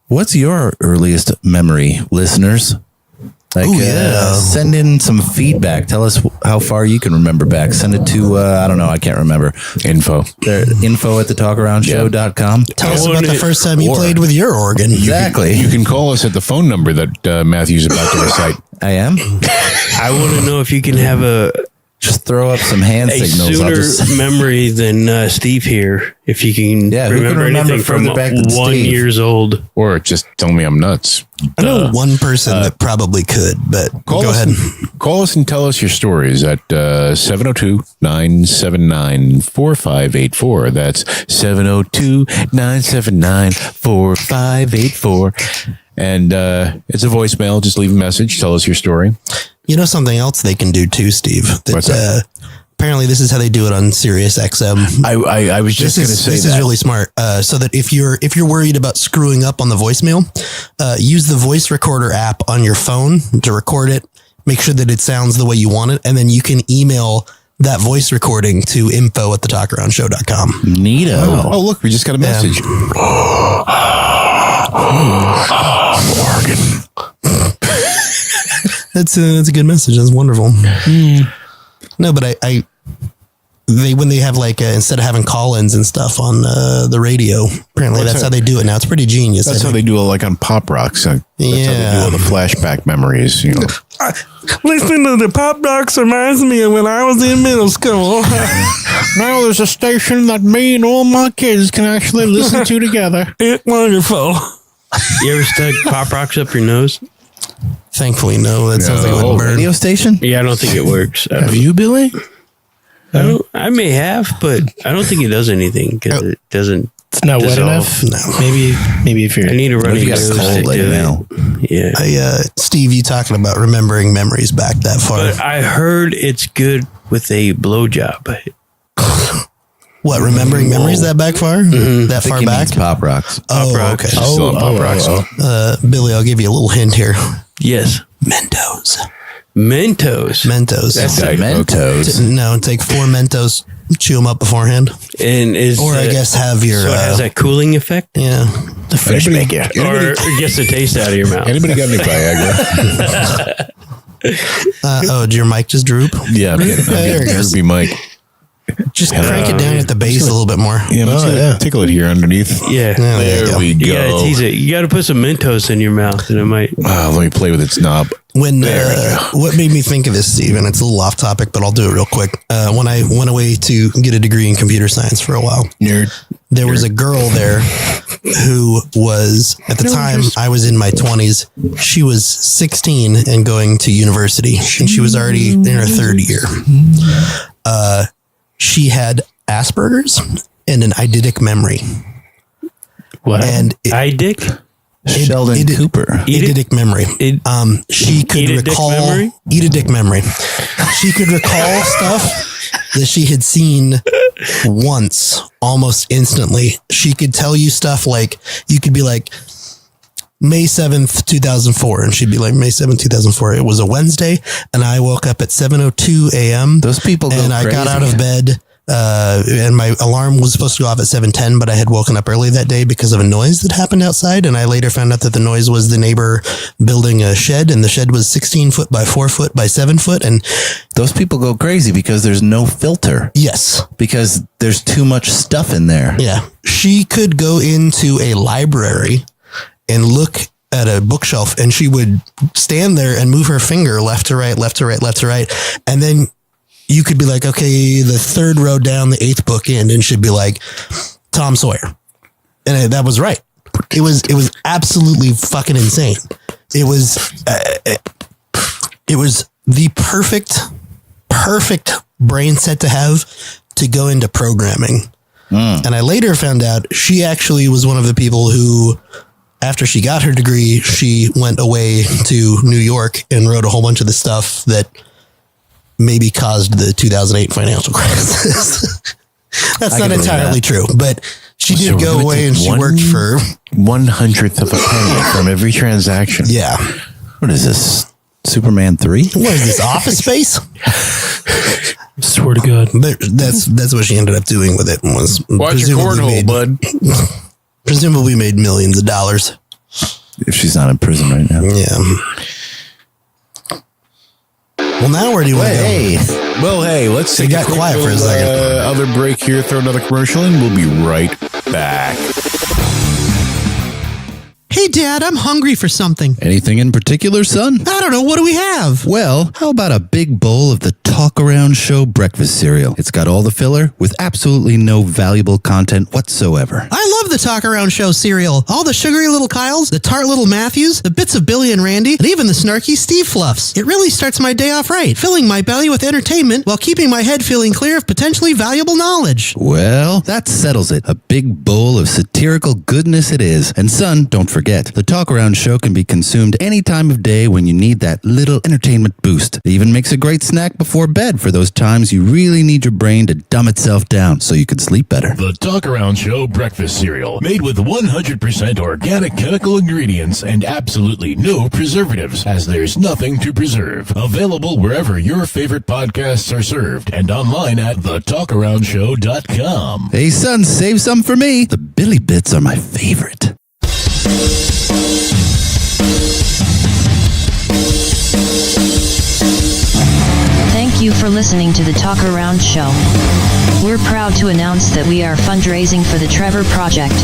S1: What's your earliest memory, listeners? Like, send in some feedback. Tell us how far you can remember back. Send it to, I don't know, I can't remember.
S4: Info
S1: at thetalkaroundshow.com.
S2: Tell us about the first time you played with your organ.
S1: Exactly.
S4: You can call us at the phone number that Matthew's about to recite.
S1: I am.
S3: I want to know if you can have
S1: Just throw up some hand
S3: a
S1: signals.
S3: sooner memory than Steve here. If you can
S1: who can
S3: remember
S1: remember
S3: anything from
S1: further back than
S3: 1
S1: Steve?
S3: years old.
S4: Or just tell me I'm nuts.
S2: I know one person that probably could, but
S4: Call
S2: go
S4: us
S2: ahead.
S4: Call us and tell us your stories at 702-979-4584. That's 702-979-4584. And it's a voicemail. Just leave a message. Tell us your story.
S2: You know something else they can do too, Steve?
S4: What's that?
S2: Apparently this is how they do it on Sirius XM.
S4: I was just going to say
S2: this
S4: that.
S2: is really smart. So that if you're worried about screwing up on the voicemail, use the voice recorder app on your phone to record it. Make sure that it sounds the way you want it, and then you can email that voice recording to info@thetalkaroundshow.com.
S1: Neato.
S4: Oh, look, we just got a message.
S2: That's a good message. That's wonderful. No, but when they have like instead of having call-ins and stuff on the radio, apparently that's how they do it now. It's pretty genius.
S4: That's how they do it, like on Pop Rocks. That's how they do all the flashback memories. You know,
S3: Listening to the Pop Rocks reminds me of when I was in middle school.
S4: now there's a station that me and all my kids can actually listen to together.
S3: It's wonderful. You ever stuck Pop Rocks up your nose?
S2: Thankfully, no. That sounds like it would burn.
S1: Radio station?
S3: Yeah, I don't think it works.
S4: Have you, Billy?
S3: I may have, but I don't think it does anything because it doesn't.
S5: It's not wet
S3: dissolve.
S5: enough.
S2: No.
S5: Maybe if you're.
S3: I need a running
S1: You got
S3: nose
S1: a cold
S3: to
S1: like
S3: do
S1: now.
S3: it. Yeah.
S2: Steve, you talking about remembering memories back that far?
S3: But I heard it's good with a blowjob.
S2: What, remembering memories that back far? That far back?
S1: Pop Rocks.
S2: Oh,
S3: Rocks.
S2: okay.
S4: Still on Pop Rocks.
S2: Billy, I'll give you a little hint here.
S3: Yes.
S2: Mentos.
S3: Mentos.
S2: Mentos.
S1: Okay, Mentos.
S2: No, take 4 Mentos, chew them up beforehand.
S3: And
S2: Or I guess have your...
S3: So it has that cooling effect?
S2: yeah.
S5: the fresh
S4: Anybody-
S5: bacon.
S3: Or it gets the taste out of your mouth?
S4: Anybody got any Viagra?
S2: Did your mic just droop?
S4: Yeah,
S2: There it goes.
S4: be Mike.
S2: Just crank it down at the base a little bit more.
S4: Yeah, let's tickle it here underneath.
S3: Yeah.
S2: Yeah, there you
S4: There
S2: go.
S4: we
S3: You gotta
S4: go.
S3: tease it. You gotta put some Mentos in your mouth and it might.
S4: Let me play with its knob.
S2: When what made me think of this, Steve, and it's a little off topic, but I'll do it real quick. When I went away to get a degree in computer science for a while, there was a girl there who was, at the time, I was in my 20s. She was 16 and going to university, and she was already in her third year. She had Asperger's and an eidetic memory.
S5: What?
S2: And
S1: Sheldon Cooper.
S2: eidetic memory. She could
S3: Eat a dick
S2: recall
S3: memory?
S2: eat a dick memory. She could recall stuff that she had seen once almost instantly. She could tell you stuff like, you could be like, May 7th, 2004. And she'd be like, May 7th, 2004. It was a Wednesday. And I woke up at 7:02 a.m.
S1: Those people go
S2: And I got
S1: crazy.
S2: out of bed. And my alarm was supposed to go off at 7:10, but I had woken up early that day because of a noise that happened outside. And I later found out that the noise was the neighbor building a shed, and the shed was 16 foot by 4 foot by 7 foot. And
S1: Those people go crazy because there's no filter.
S2: yes,
S1: Because there's too much stuff in there.
S2: yeah, she could go into a library and look at a bookshelf, and she would stand there and move her finger left to right, left to right, left to right. And then you could be like, okay, the third row down, the 8th book in, and she'd be like, Tom Sawyer. And that was right. It was absolutely fucking insane. It was the perfect brain set to have to go into programming. And I later found out she actually was one of the people who, after she got her degree, she went away to New York and wrote a whole bunch of the stuff that maybe caused the 2008 financial crisis. That's not entirely true, but she did go away and she worked for
S4: 1/100th of a penny from every transaction.
S2: yeah.
S1: What is this? Superman 3?
S2: What is this, Office Space?
S3: Swear to God.
S2: But that's what she ended up doing with it. Was
S4: Watch your cornhole, bud.
S2: Presumably made millions of dollars.
S1: If she's not in prison right now.
S2: Yeah. Well, now where do you want to go?
S4: Hey, let's
S2: It got quiet for a second.
S4: Other break here, throw another commercial in. We'll be right back.
S2: Hey, Dad, I'm hungry for something.
S1: Anything in particular, son?
S2: I don't know. What do we have?
S1: Well, how about a big bowl of the Talkaround Show breakfast cereal? It's got all the filler with absolutely no valuable content whatsoever.
S2: I love the Talkaround Show cereal. All the sugary little Kyles, the tart little Matthews, the bits of Billy and Randy, and even the snarky Steve Fluffs. It really starts my day off right, filling my belly with entertainment while keeping my head feeling clear of potentially valuable knowledge.
S1: Well, that settles it. A big bowl of satirical goodness it is. And son, don't forget, the Talkaround Show can be consumed any time of day when you need that little entertainment boost. It even makes a great snack before bed for those times you really need your brain to dumb itself down so you can sleep better.
S7: The Talkaround Show breakfast cereal, made with 100% organic chemical ingredients and absolutely no preservatives, as there's nothing to preserve. Available wherever your favorite podcasts are served and online at thetalkaroundshow.com.
S1: Hey son, save some for me. The Billy Bits are my favorite.
S6: Thank you for listening to the Talkaround Show. We're proud to announce that we are fundraising for the Trevor Project,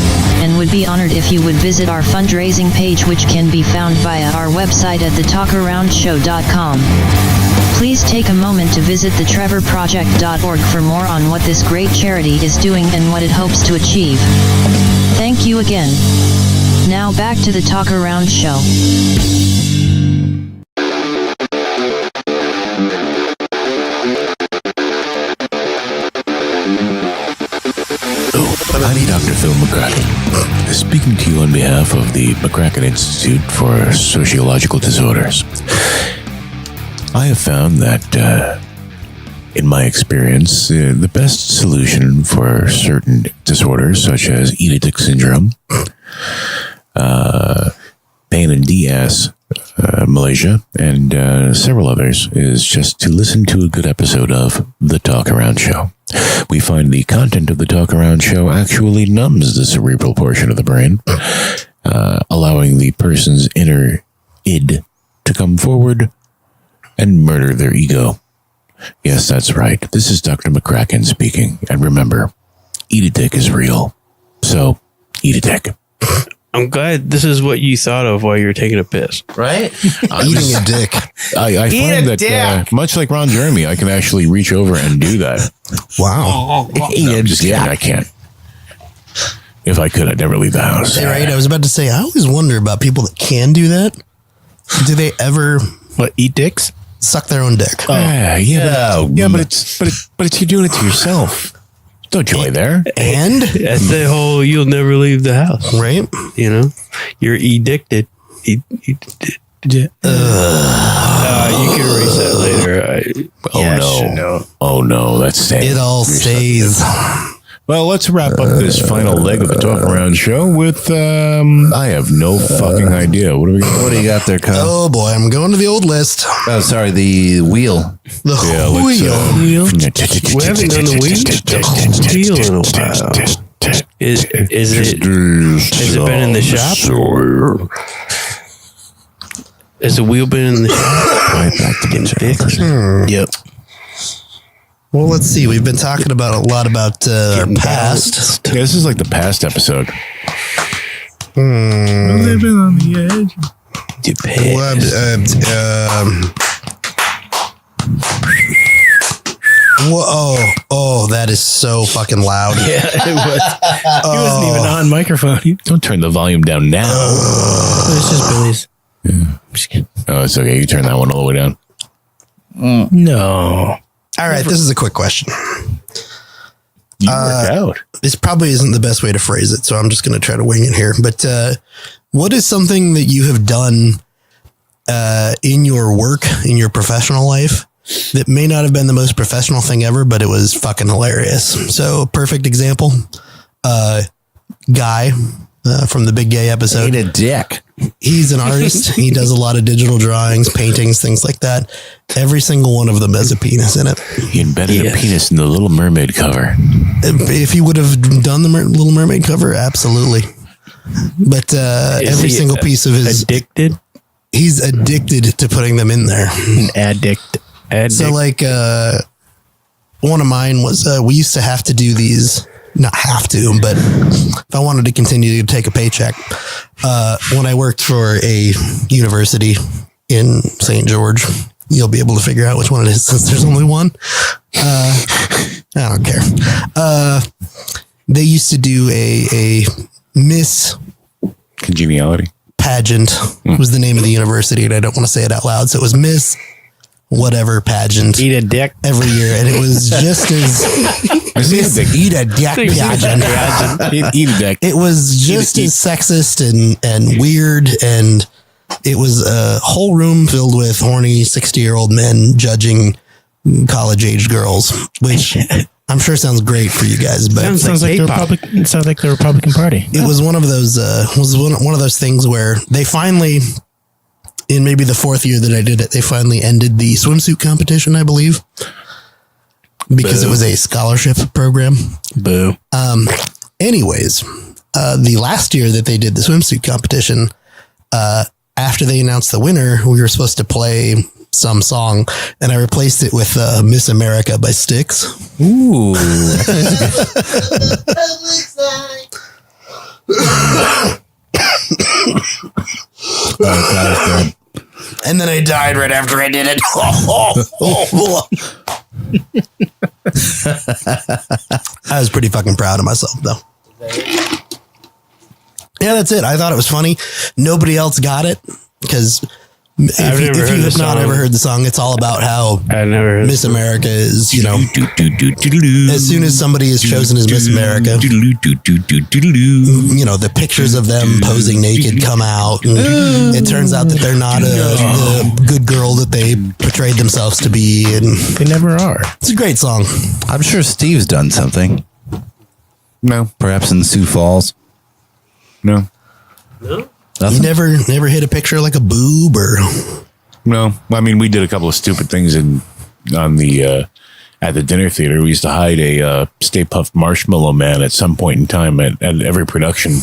S6: and would be honored if you would visit our fundraising page, which can be found via our website at thetalkaroundshow.com. Please take a moment to visit thetrevorproject.org for more on what this great charity is doing and what it hopes to achieve. Thank you again. Now back to the Talkaround Show.
S4: I'm Dr. Phil McCracken, speaking to you on behalf of the McCracken Institute for Sociological Disorders. I have found that, in my experience, the best solution for certain disorders, such as Ecstatic syndrome, pain in the ass, Malaysia, and several others, is just to listen to a good episode of The Talkaround Show. We find the content of The Talkaround Show actually numbs the cerebral portion of the brain, allowing the person's inner id to come forward and murder their ego. Yes, that's right. This is Dr. McCracken speaking. And remember, eat a dick is real. So, eat a dick.
S3: I'm glad this is what you thought of while you were taking a piss.
S1: Right?
S2: Eating a dick.
S4: I find that, much like Ron Jeremy, I can actually reach over and do that.
S2: Wow.
S4: No, I'm just kidding. I can't. If I could, I'd never leave the house.
S2: Hey, right. I was about to say, I always wonder about people that can do that. Do they ever
S5: Eat dicks?
S2: suck their own dick?
S4: But it's you doing it to yourself. No joy there.
S2: And?
S3: That's the whole you'll never leave the house.
S2: Right?
S3: You know? You're addicted. You can erase that later.
S4: Oh no, that's sad.
S2: It all stays.
S4: Well, let's wrap up this final leg of the Talkaround Show with, I have no fucking idea. What do you got there, Kyle?
S2: Oh boy, I'm going to the old list.
S1: Oh, sorry, the wheel.
S2: The wheel.
S3: We haven't done the wheel in a while. Has it been in the shop? Has the wheel been in the shop?
S1: Right back to getting fixed.
S2: Yep. Well, let's see. We've been talking about a lot about our past.
S4: Yeah, this is like the past episode.
S3: Living on the edge.
S2: Whoa! That is so fucking loud.
S5: Yeah, it was. He wasn't even on microphone.
S4: Don't turn the volume down now.
S5: It's just Billy's.
S4: Oh, it's okay. You turn that one all the way down.
S5: No.
S2: All right, this is a quick question.
S4: You worked out.
S2: This probably isn't the best way to phrase it, so I'm just going to try to wing it here. But what is something that you have done in your work, in your professional life, that may not have been the most professional thing ever, but it was fucking hilarious? So, perfect example. Guy from the Big Gay episode.
S1: Eat a dick.
S2: He's an artist. He does a lot of digital drawings, paintings, things like that. Every single one of them has a penis in it.
S4: He embedded a penis in the Little Mermaid cover.
S2: If he would have done the Little Mermaid cover, absolutely. But every single piece of his...
S3: Addicted?
S2: He's addicted to putting them in there.
S5: An addict.
S2: So like one of mine was we used to have to do these, not have to, but if I wanted to continue to take a paycheck, when I worked for a university in St. George, you'll be able to figure out which one it is since there's only one. I don't care. They used to do a Miss
S4: Congeniality
S2: pageant was the name of the university, and I don't want to say it out loud. So it was Miss whatever pageant
S3: Eat a dick
S2: every year, and it was just as
S1: Eat a dick pageant.
S4: Eat a dick.
S2: it was just as sexist and weird, and it was a whole room filled with horny 60-year-old men judging college-age girls, which I'm sure sounds great for you guys, but
S5: Sounds like the Republican. Sounds like the Republican Party.
S2: it was one of those one of those things where they finally, in maybe the fourth year that I did it, they finally ended the swimsuit competition, I believe, because it was a scholarship program.
S3: Boo.
S2: Anyways, the last year that they did the swimsuit competition, after they announced the winner, we were supposed to play some song, and I replaced it with Miss America by Styx.
S1: Ooh.
S2: And then I died right after I did it. I was pretty fucking proud of myself, though. Yeah, that's it. I thought it was funny. Nobody else got it because if you have not ever heard the song, it's all about how Miss America is, you know, as soon as somebody is chosen as Miss America, you know, the pictures of them posing naked come out, and it turns out that they're not the good girl that they portrayed themselves to be, and
S5: They never are.
S2: it's a great song.
S1: I'm sure Steve's done something.
S4: No,
S1: Perhaps in Sioux Falls.
S4: no,
S2: You
S1: Nothing.
S2: never hit a picture like a boob or
S4: no. I mean, we did a couple of stupid things at the dinner theater. We used to hide a Stay Puft Marshmallow Man at some point in time at every production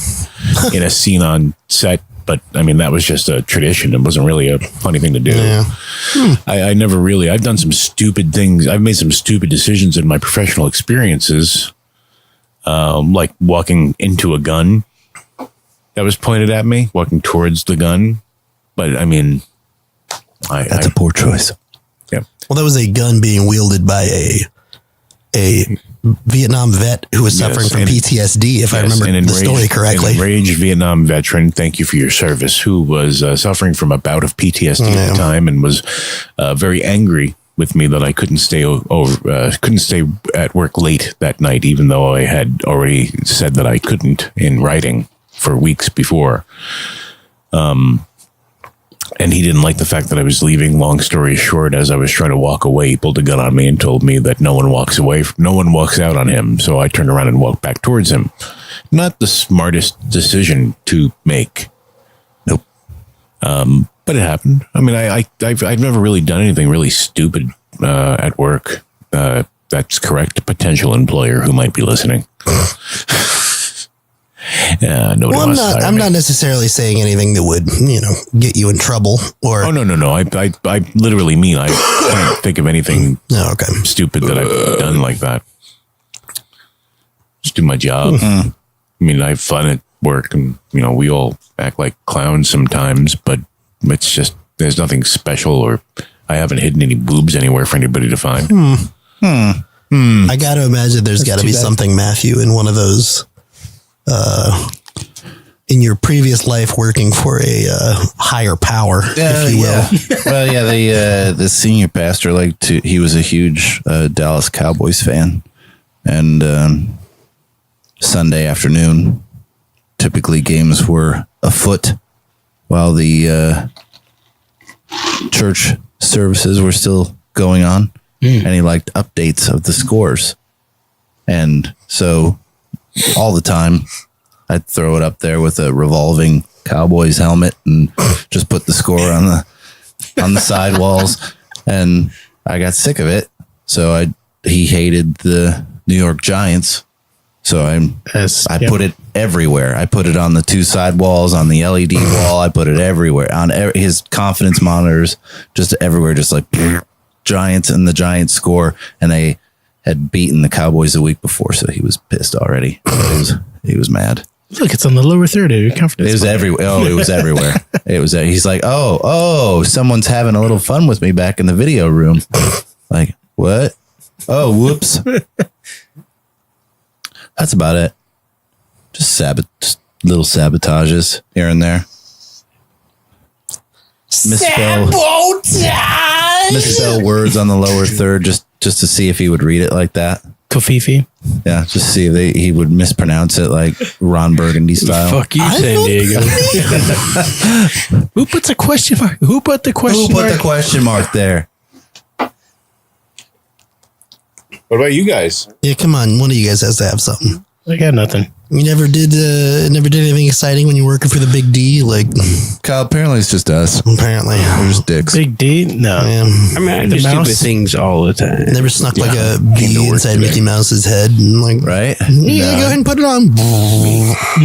S4: in a scene on set. But I mean, that was just a tradition. It wasn't really a funny thing to do.
S2: Yeah.
S4: I never really, I've done some stupid things. I've made some stupid decisions in my professional experiences. Like walking into a gun that was pointed at me, walking towards the gun. But I mean,
S1: That's a poor choice.
S4: yeah.
S2: Well, that was a gun being wielded by a Vietnam vet who was suffering from PTSD, if I remember the story correctly.
S4: An enraged Vietnam veteran, thank you for your service, who was suffering from a bout of PTSD at the time and was very angry with me that I couldn't stay couldn't stay at work late that night, even though I had already said that I couldn't in writing for weeks before. And he didn't like the fact that I was leaving. Long story short, as I was trying to walk away, he pulled a gun on me and told me that no one walks out on him. So I turned around and walked back towards him. Not the smartest decision to make.
S1: Nope.
S4: But it happened. I mean, I've never really done anything really stupid at work. That's correct. Potential employer who might be listening. Nobody
S2: Well,
S4: wants to hire
S2: I'm
S4: me.
S2: not necessarily saying anything that would, get you in trouble or.
S4: Oh, no. I literally mean I can't think of anything
S2: No, okay.
S4: stupid that I've done like that. Just do my job. I mean, I have fun at work, and we all act like clowns sometimes, but it's just there's nothing special, or I haven't hidden any boobs anywhere for anybody to find.
S2: I got to imagine there's got to be something, Matthew, in one of those. In your previous life, working for a higher power, if you will.
S1: Well, yeah, the senior pastor he was a huge Dallas Cowboys fan, and Sunday afternoon, typically games were afoot while the church services were still going on, and he liked updates of the scores, and so all the time I'd throw it up there with a revolving Cowboys helmet and just put the score on the sidewalls. And I got sick of it. So he hated the New York Giants. So I put it everywhere. I put it on the 2 sidewalls, on the LED wall. I put it everywhere on his confidence monitors, just everywhere, just like Giants and the Giants score. And they had beaten the Cowboys the week before, so he was pissed already. He was mad.
S5: Look, it's on the lower third of your confidence.
S1: It was everywhere. Oh, it was everywhere. He's like, oh, someone's having a little fun with me back in the video room. Like, what? Oh, whoops. That's about it. Just little sabotages here and there. Misspell words on the lower third just to see if he would read it like that.
S5: Kofifi.
S1: Yeah, just see if he would mispronounce it like Ron Burgundy style.
S3: Fuck you, San Diego.
S5: Who puts a question mark? Who put the question mark
S1: There?
S4: What about you guys?
S2: Yeah, come on. One of you guys has to have something.
S5: I got nothing.
S2: You never did anything exciting when you were working for the Big D? Like,
S1: Kyle, apparently it's just us.
S2: apparently.
S1: We're just dicks.
S5: Big D? No.
S2: Yeah.
S3: I mean, I do stupid things all the time.
S2: Never snuck like a bee inside Mickey Mouse's head and like,
S1: Right?
S2: yeah, go ahead and put it on.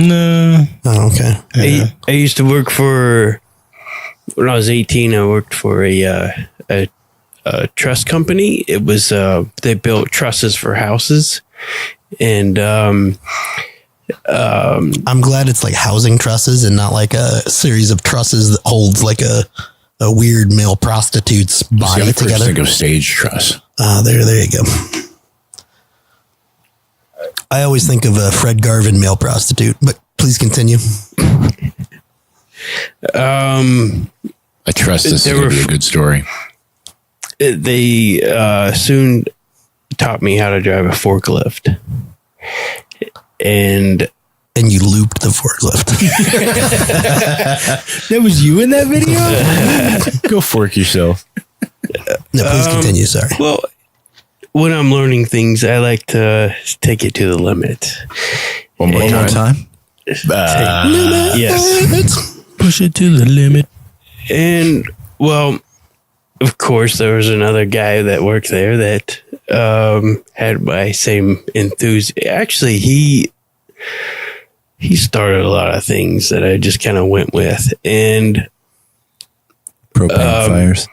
S5: No.
S2: Oh, okay.
S3: I used to work when I was 18, I worked for a truss company. It was, they built trusses for houses. And,
S2: I'm glad it's like housing trusses and not like a series of trusses that holds like a weird male prostitute's body
S4: I first
S2: together.
S4: think of stage truss.
S2: There you go. I always think of a Fred Garvin male prostitute, but please continue.
S4: I trust this is going to be a good story.
S3: They soon taught me how to drive a forklift. And
S2: you looped the forklift.
S5: That was you in that video?
S4: Go fork yourself.
S2: No, please continue. Sorry.
S3: well, when I'm learning things, I like to take it to the limit.
S4: One more time.
S3: Yes.
S2: Let's
S5: Push it to the limit.
S3: And well, of course, there was another guy that worked there that had my same enthusiasm. Actually, he started a lot of things that I just kind of went with, and
S1: Propane fires.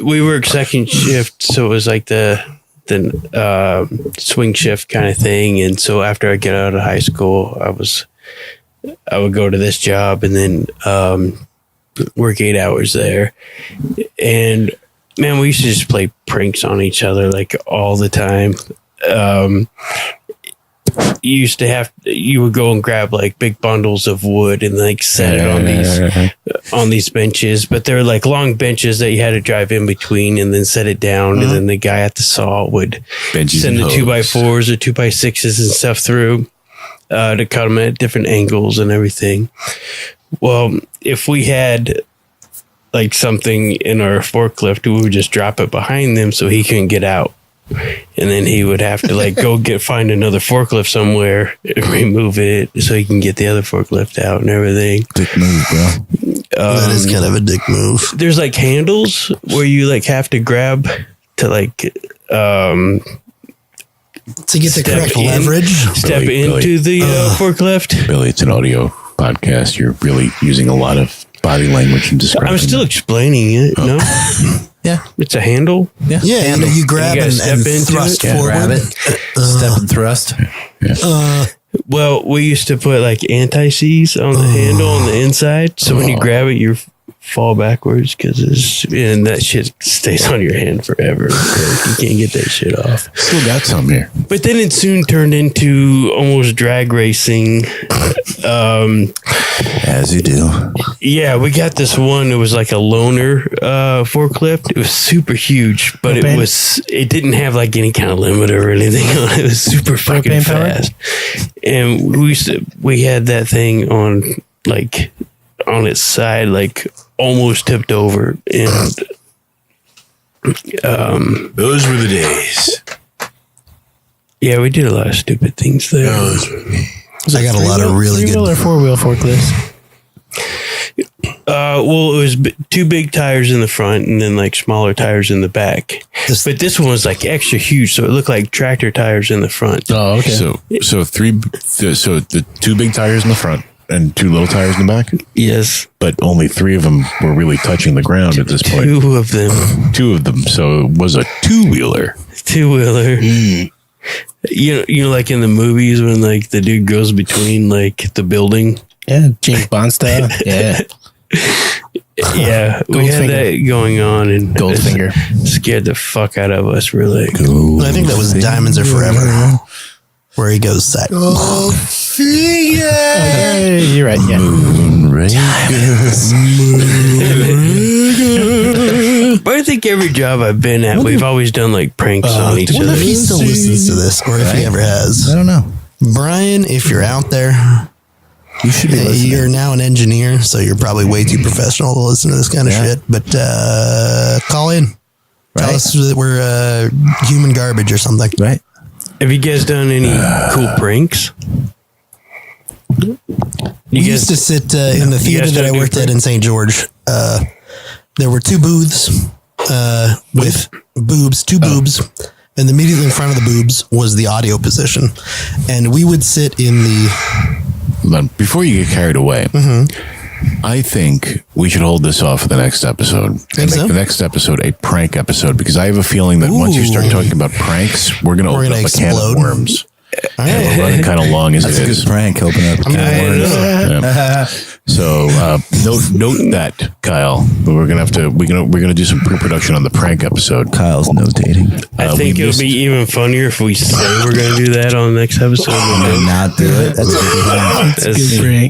S3: we worked second shift, so it was like the swing shift kind of thing. And so after I get out of high school, I would go to this job and then work 8 hours there. And man, we used to just play pranks on each other like all the time. You would go and grab like big bundles of wood and like set it on these benches, but they're like long benches that you had to drive in between and then set it down. And then the guy at the saw would send the 2x4s or 2x6s and stuff through to cut them at different angles and everything. Well, if we had like something in our forklift, we would just drop it behind them so he couldn't get out. And then he would have to like find another forklift somewhere and remove it so he can get the other forklift out and everything.
S1: Dick move, bro.
S2: that is kind of a dick move.
S3: There's like handles where you like have to grab to like
S2: To get the correct leverage.
S3: step
S4: Billy.
S3: into the forklift.
S4: Billy, it's an audio podcast. You're really using a lot of body language and describing.
S3: I'm still explaining it. No,
S1: Yeah.
S3: it's a handle.
S2: Yeah, you grab
S3: You
S2: and
S3: gotta step into
S2: thrust
S3: it.
S1: Yeah,
S2: forward.
S1: grab it. Step and thrust.
S3: Well, we used to put like anti-seize on the handle on the inside, so when you grab it, you fall backwards and that shit stays on your hand forever. Like, you can't get that shit off.
S4: Still got some here.
S3: But then it soon turned into almost drag racing.
S1: As you do.
S3: Yeah, we got this one. It was like a loaner forklift. It was super huge, but it didn't have like any kind of limiter or anything on it. It was super fucking
S5: Propane powered?
S3: fast. And we had that thing on its side, like almost tipped over. And
S4: Those were the days.
S3: yeah, we did a lot of stupid things there.
S2: I got a lot of really good.
S5: or 4-wheel forklifts.
S3: Well, it was two big tires in the front and then like smaller tires in the back. But this one was like extra huge, so it looked like tractor tires in the front.
S5: Oh, okay.
S4: So the 2 big tires in the front and 2 little tires in the back,
S3: Yes,
S4: but only 3 of them were really touching the ground at this point.
S3: 2 of them.
S4: 2 of them. So it was a 2-wheeler.
S3: 2-wheeler. You know, like in the movies when like the dude goes between like the building.
S5: Yeah, James Bond style. Yeah.
S3: Yeah, we had that going on, and
S5: Goldfinger
S3: scared the fuck out of us. Really.
S2: I think that was Diamonds Are Forever, where he goes sack.
S5: Yeah, you're right. Yeah.
S3: But I think every job I've been at, we've always done like pranks on each
S2: What
S3: other.
S2: if he still listens to this, or if he ever has?
S1: I don't know.
S2: Brian, if you're out there,
S1: You should be listening.
S2: you're now an engineer, so you're probably way too professional to listen to this kind of shit. But call in. Tell
S1: Right.
S2: us that we're human garbage or something.
S1: Right.
S3: Have you guys done any cool pranks?
S2: We used to sit in the theater
S3: guys
S2: that I
S3: don't do
S2: worked at in St. George. There were 2 booths with boobs, 2 boobs. And immediately in front of the boobs was the audio position. And we would sit in the...
S4: But before you get carried away, I think we should hold this off for the next episode.
S2: Think
S4: Make
S2: so?
S4: the next episode a prank episode, because I have a feeling that once you start talking about pranks, we're going to open
S2: gonna
S4: up a can of
S2: explode.
S4: worms.
S2: All
S4: And
S2: right.
S4: we're running kind of long as
S1: That's
S4: it
S1: a
S4: is.
S1: good prank. Open up.
S4: Yeah. So note that, Kyle. But we're gonna do some pre-production on the prank episode.
S1: Kyle's notating.
S3: I think
S4: we
S3: it'll
S4: missed-
S3: be even funnier if we say we're going to do that on the next episode.
S1: And not do it. That's a good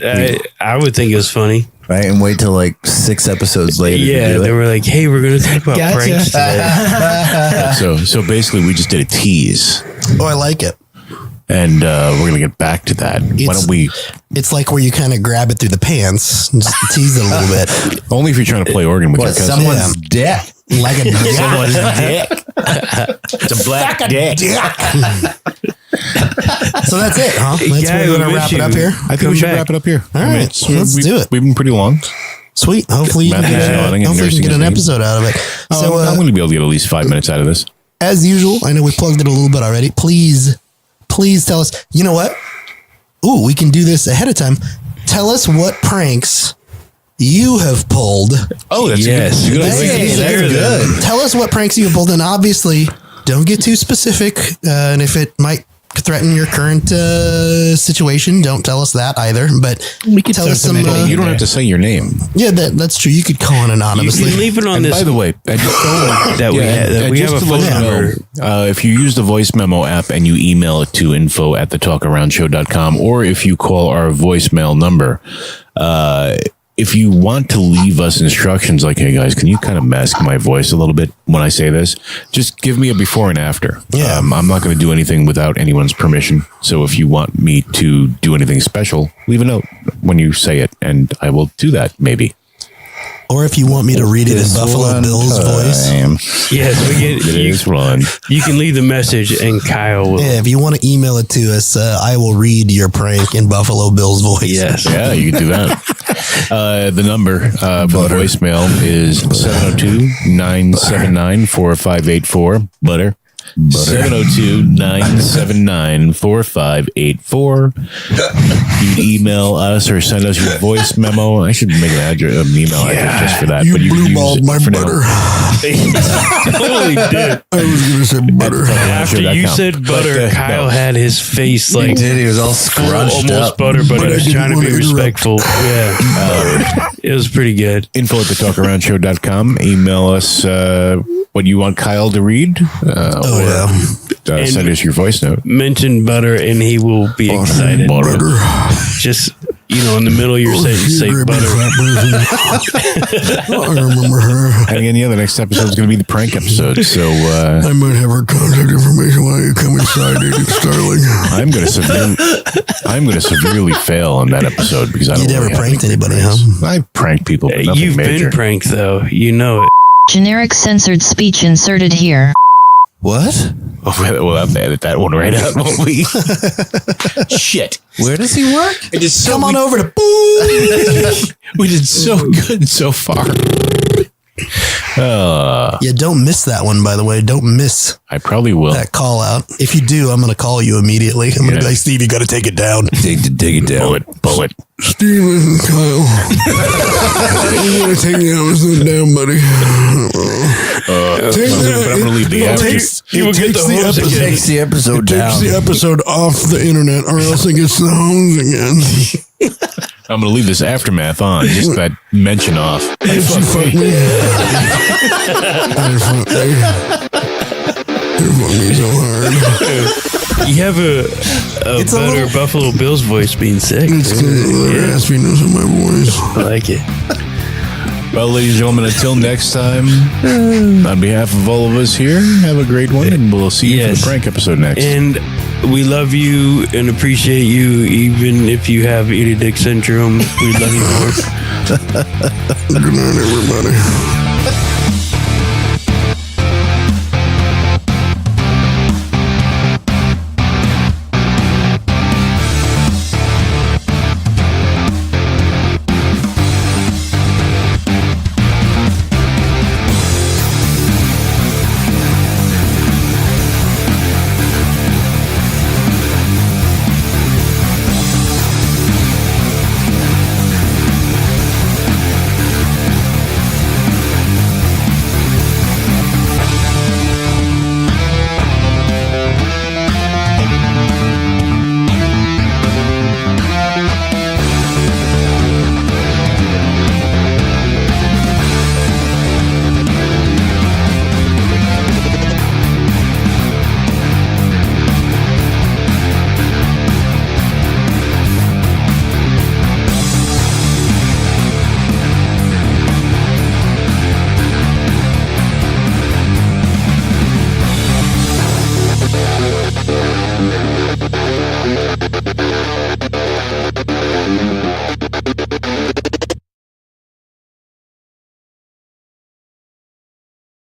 S1: plan.
S3: I would think it was funny.
S1: Right. And wait till like 6 episodes later.
S3: Yeah,
S1: to do
S3: they
S1: it.
S3: were like, "Hey, we're going to talk about
S5: Gotcha.
S3: pranks today."
S4: So basically, we just did a tease,
S2: Oh, I like it.
S4: and we're gonna get back to that. Why
S2: It's-
S4: don't we?
S2: It's like where you kind of grab it through the pants and just tease it a little bit.
S4: Only if you're trying to play organ with
S1: What,
S4: your cousin.
S1: someone's dick.
S2: Like a
S4: Someone's dick. It's a black dick.
S2: So that's it, huh? That's
S3: Yeah,
S2: we're
S3: we
S2: going to
S3: miss
S2: wrap it
S3: you.
S2: up here.
S4: I think
S3: Come
S4: we should
S3: back.
S4: wrap it up here.
S2: All right, let's do it.
S4: We've been pretty long.
S2: Sweet. Hopefully you can
S4: Matthew's
S2: get,
S4: yawning and
S2: hopefully you
S4: nursing
S2: can get
S4: his
S2: an
S4: knee.
S2: episode out of it. So
S4: I'm going to be able to get at least 5 minutes out of this.
S2: as usual, I know we plugged it a little bit already. Please tell us. You know what? Ooh, we can do this ahead of time. Tell us what pranks you have pulled.
S4: Oh, that's
S3: Yes.
S4: good.
S2: Hey, that's good. Tell us what pranks you have pulled, and obviously, don't get too specific. And if it might threaten your current situation, don't tell us that either. But
S5: We could
S2: tell
S5: throw
S2: us
S5: some
S2: some.
S5: in.
S4: You don't have to say your name.
S2: Yeah, that's true. You could call in
S3: You
S2: anonymously.
S3: can leave it on
S4: And
S3: this.
S4: by the way, I just
S3: that we
S4: and
S3: have
S4: just
S3: a
S4: to
S3: phone
S4: let you
S3: number.
S4: know, if you use the voice memo app and you email it to info@thetalkaroundshow.com, or if you call our voicemail number, if you want to leave us instructions like, hey guys, can you kind of mask my voice a little bit when I say this? Just give me a before and after.
S2: Yeah.
S4: I'm not going to do anything without anyone's permission. So if you want me to do anything special, leave a note when you say it, and I will do that maybe.
S2: Or if you want me to read it in
S1: This
S2: Buffalo
S1: one
S2: Bill's voice.
S1: time.
S3: Yes, we get.
S4: This one.
S3: You can leave the message, and Kyle will.
S2: Yeah, if you want to email it to us, I will read your prank in Buffalo Bill's voice.
S3: Yes.
S4: Yeah, you can do that. The number for the voicemail is 702-979-4584. Butter. 702-979-4584. You email us or send us your voice memo. I should make an email address just for that.
S2: You
S4: but
S2: blue-balled
S4: use it
S2: my
S4: for now.
S2: butter.
S3: Holy dick.
S2: I was going to say butter.
S3: After you said butter, Kyle had his face like
S1: He was all scrunched
S3: almost
S1: up.
S3: butter, but
S2: But
S3: he
S2: I
S3: was
S2: didn't
S3: trying to
S2: want
S3: be
S2: to interrupt.
S3: respectful. Yeah. It was pretty good.
S4: info@thetalkaroundshow.com. Email us what you want Kyle to read. Send us your voice note.
S3: Mention butter, and he will be excited.
S4: Butter.
S3: Just, in the middle of your sentence, say butter.
S2: I remember her.
S4: And again, the next episode is going to be the prank episode. So
S2: I might have her contact information while you come inside, Agent Starling.
S4: I'm going to severely fail on that episode because I don't
S2: You never
S4: really have
S2: pranked
S4: any
S2: anybody,
S4: pranks.
S2: huh?
S4: I've pranked people, but nothing
S3: You've
S4: major.
S3: been pranked, though. You know it.
S6: Generic censored speech inserted here.
S1: What?
S4: We'll have to edit that one right out, won't we? Shit.
S1: Where does he work?
S2: Come on over to
S4: We did so good so far.
S2: Yeah, don't miss that one, by the way. Don't miss
S4: I probably will.
S2: that call out. If you do, I'm going to call you immediately. I'm going to be like, Steve, you got to take it down.
S1: Dig it down.
S4: Bullet.
S2: Steve and Kyle. You got to take the episode down, buddy.
S4: But I'm going to leave the after.
S1: Takes the episode down.
S2: Takes the episode off the internet, or else it gets the homes again.
S4: I'm going to leave this aftermath on, just that mention off.
S2: She fucked me. You fucked me so hard.
S3: You have a better Buffalo Bills voice being sick.
S2: It's the raspiness of my voice.
S3: I like it.
S4: Well, ladies and gentlemen, until next time, on behalf of all of us here, have a great one, and we'll see you for the prank episode next.
S3: And we love you and appreciate you, even if you have eat a dick syndrome. We love you more.
S2: Good night, everybody.